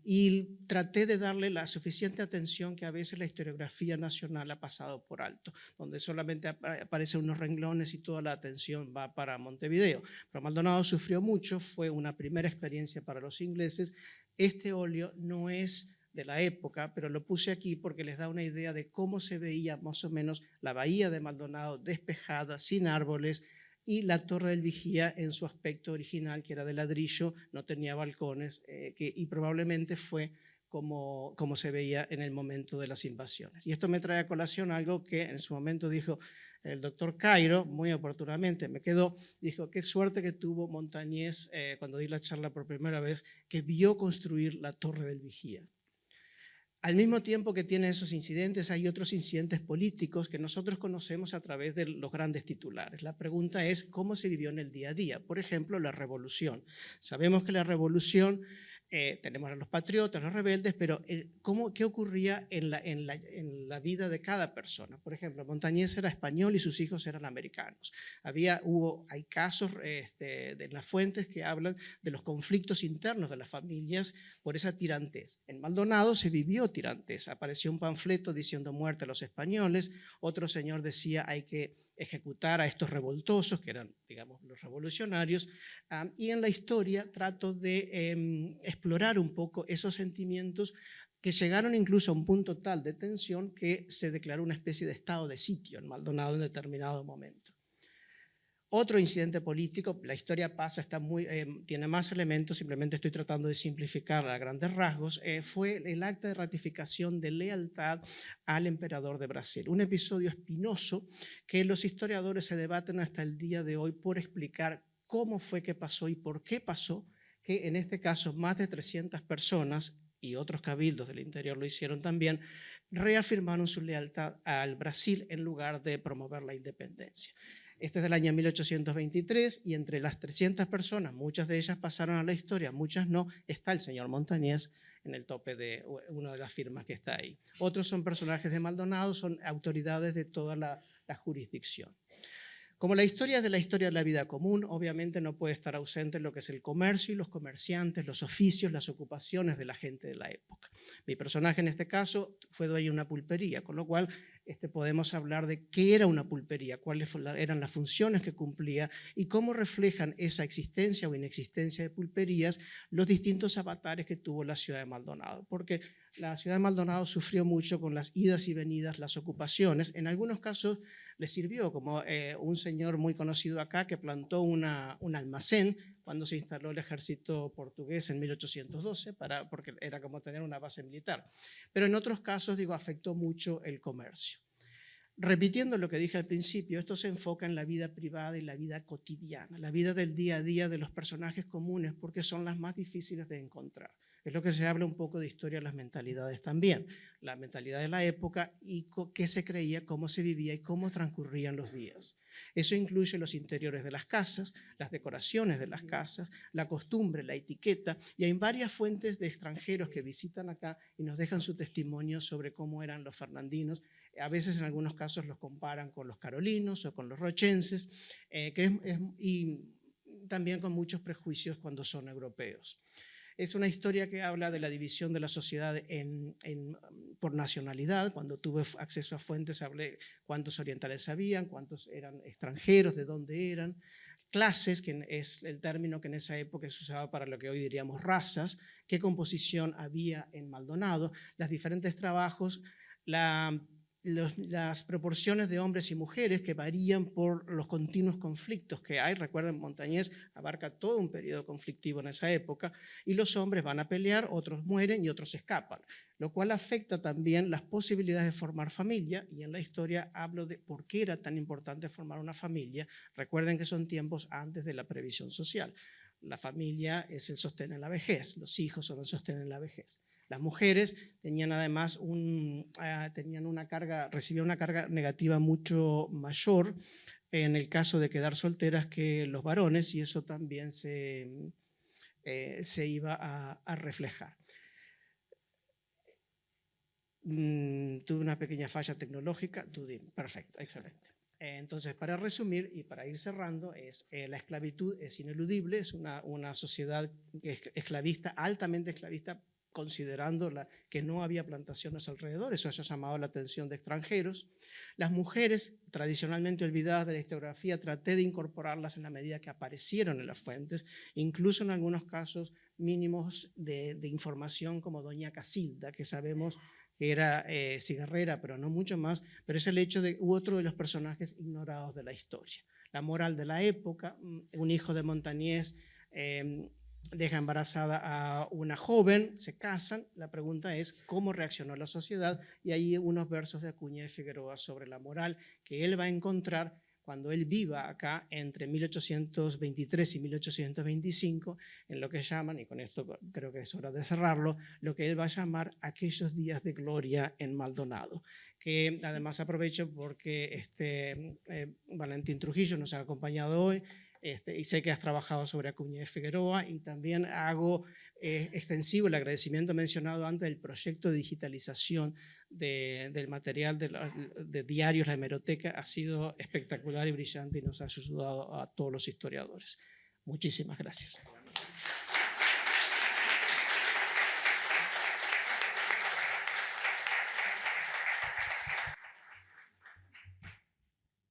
Y traté de darle la suficiente atención que a veces la historiografía nacional ha pasado por alto, donde solamente aparecen unos renglones y toda la atención va para Montevideo. Pero Maldonado sufrió mucho, fue una primera experiencia para los ingleses. Este óleo no es de la época, pero lo puse aquí porque les da una idea de cómo se veía más o menos la bahía de Maldonado despejada, sin árboles, y la Torre del Vigía en su aspecto original, que era de ladrillo, no tenía balcones, y probablemente fue como se veía en el momento de las invasiones. Y esto me trae a colación algo que en su momento dijo el doctor Cairo, muy oportunamente me quedó, dijo, qué suerte que tuvo Montañés cuando di la charla por primera vez, que vio construir la Torre del Vigía. Al mismo tiempo que tiene esos incidentes, hay otros incidentes políticos que nosotros conocemos a través de los grandes titulares. La pregunta es cómo se vivió en el día a día. Por ejemplo, la revolución. Sabemos que la revolución, tenemos a los patriotas, los rebeldes, pero ¿qué ocurría en la vida de cada persona? Por ejemplo, Montañés era español y sus hijos eran americanos. Hay casos de las fuentes que hablan de los conflictos internos de las familias por esa tirantez. En Maldonado se vivió tirantez. Apareció un panfleto diciendo muerte a los españoles. Otro señor decía hay que ejecutar a estos revoltosos, que eran, digamos, los revolucionarios. Y en la historia trato de explorar un poco esos sentimientos que llegaron incluso a un punto tal de tensión que se declaró una especie de estado de sitio en Maldonado en determinado momento. Otro incidente político, la historia pasa, tiene más elementos, simplemente estoy tratando de simplificar a grandes rasgos, fue el acta de ratificación de lealtad al emperador de Brasil. Un episodio espinoso que los historiadores se debaten hasta el día de hoy por explicar cómo fue que pasó y por qué pasó, que en este caso más de 300 personas, y otros cabildos del interior lo hicieron también, reafirmaron su lealtad al Brasil en lugar de promover la independencia. Este es del año 1823 y entre las 300 personas, muchas de ellas pasaron a la historia, muchas no, está el señor Montañés en el tope de una de las firmas que está ahí. Otros son personajes de Maldonado, son autoridades de toda la jurisdicción. Como la historia es de la historia de la vida común, obviamente no puede estar ausente lo que es el comercio y los comerciantes, los oficios, las ocupaciones de la gente de la época. Mi personaje en este caso fue dueño de una pulpería, con lo cual podemos hablar de qué era una pulpería, cuáles eran las funciones que cumplía y cómo reflejan esa existencia o inexistencia de pulperías los distintos avatares que tuvo la ciudad de Maldonado. Porque la ciudad de Maldonado sufrió mucho con las idas y venidas, las ocupaciones. En algunos casos le sirvió, como un señor muy conocido acá que plantó un almacén cuando se instaló el ejército portugués en 1812, porque era como tener una base militar. Pero en otros casos, afectó mucho el comercio. Repitiendo lo que dije al principio, esto se enfoca en la vida privada y la vida cotidiana, la vida del día a día de los personajes comunes, porque son las más difíciles de encontrar. Es lo que se habla un poco de historia de las mentalidades también, la mentalidad de la época y qué se creía, cómo se vivía y cómo transcurrían los días. Eso incluye los interiores de las casas, las decoraciones de las casas, la costumbre, la etiqueta, y hay varias fuentes de extranjeros que visitan acá y nos dejan su testimonio sobre cómo eran los fernandinos. A veces en algunos casos los comparan con los carolinos o con los rochenses, y también con muchos prejuicios cuando son europeos. Es una historia que habla de la división de la sociedad por nacionalidad. Cuando tuve acceso a fuentes hablé cuántos orientales habían, cuántos eran extranjeros, de dónde eran. Clases, que es el término que en esa época se usaba para lo que hoy diríamos razas, qué composición había en Maldonado, los diferentes trabajos, las proporciones de hombres y mujeres que varían por los continuos conflictos que hay. Recuerden, Montañés abarca todo un periodo conflictivo en esa época y los hombres van a pelear, otros mueren y otros escapan, lo cual afecta también las posibilidades de formar familia, y en la historia hablo de por qué era tan importante formar una familia. Recuerden que son tiempos antes de la previsión social. La familia es el sostén en la vejez, los hijos son el sostén en la vejez. Las mujeres tenían además recibían una carga negativa mucho mayor en el caso de quedar solteras que los varones, y eso también se iba a reflejar. Tuve una pequeña falla tecnológica, perfecto, excelente. Entonces, para resumir y para ir cerrando, la esclavitud es ineludible, es una sociedad esclavista, altamente esclavista, considerando que no había plantaciones alrededor, eso ha llamado la atención de extranjeros. Las mujeres, tradicionalmente olvidadas de la historiografía, traté de incorporarlas en la medida que aparecieron en las fuentes, incluso en algunos casos mínimos de información, como doña Casilda, que sabemos que era cigarrera, pero no mucho más, pero es el hecho de otro de los personajes ignorados de la historia. La moral de la época, un hijo de Montañés deja embarazada a una joven, se casan, la pregunta es cómo reaccionó la sociedad, y ahí unos versos de Acuña de Figueroa sobre la moral que él va a encontrar cuando él viva acá entre 1823 y 1825, en lo que llaman, y con esto creo que es hora de cerrarlo, lo que él va a llamar aquellos días de gloria en Maldonado, que además aprovecho porque Valentín Trujillo nos ha acompañado hoy, y sé que has trabajado sobre Acuña de Figueroa, y también hago extensivo el agradecimiento mencionado antes del proyecto de digitalización del material de diarios. La hemeroteca ha sido espectacular y brillante y nos ha ayudado a todos los historiadores. Muchísimas gracias.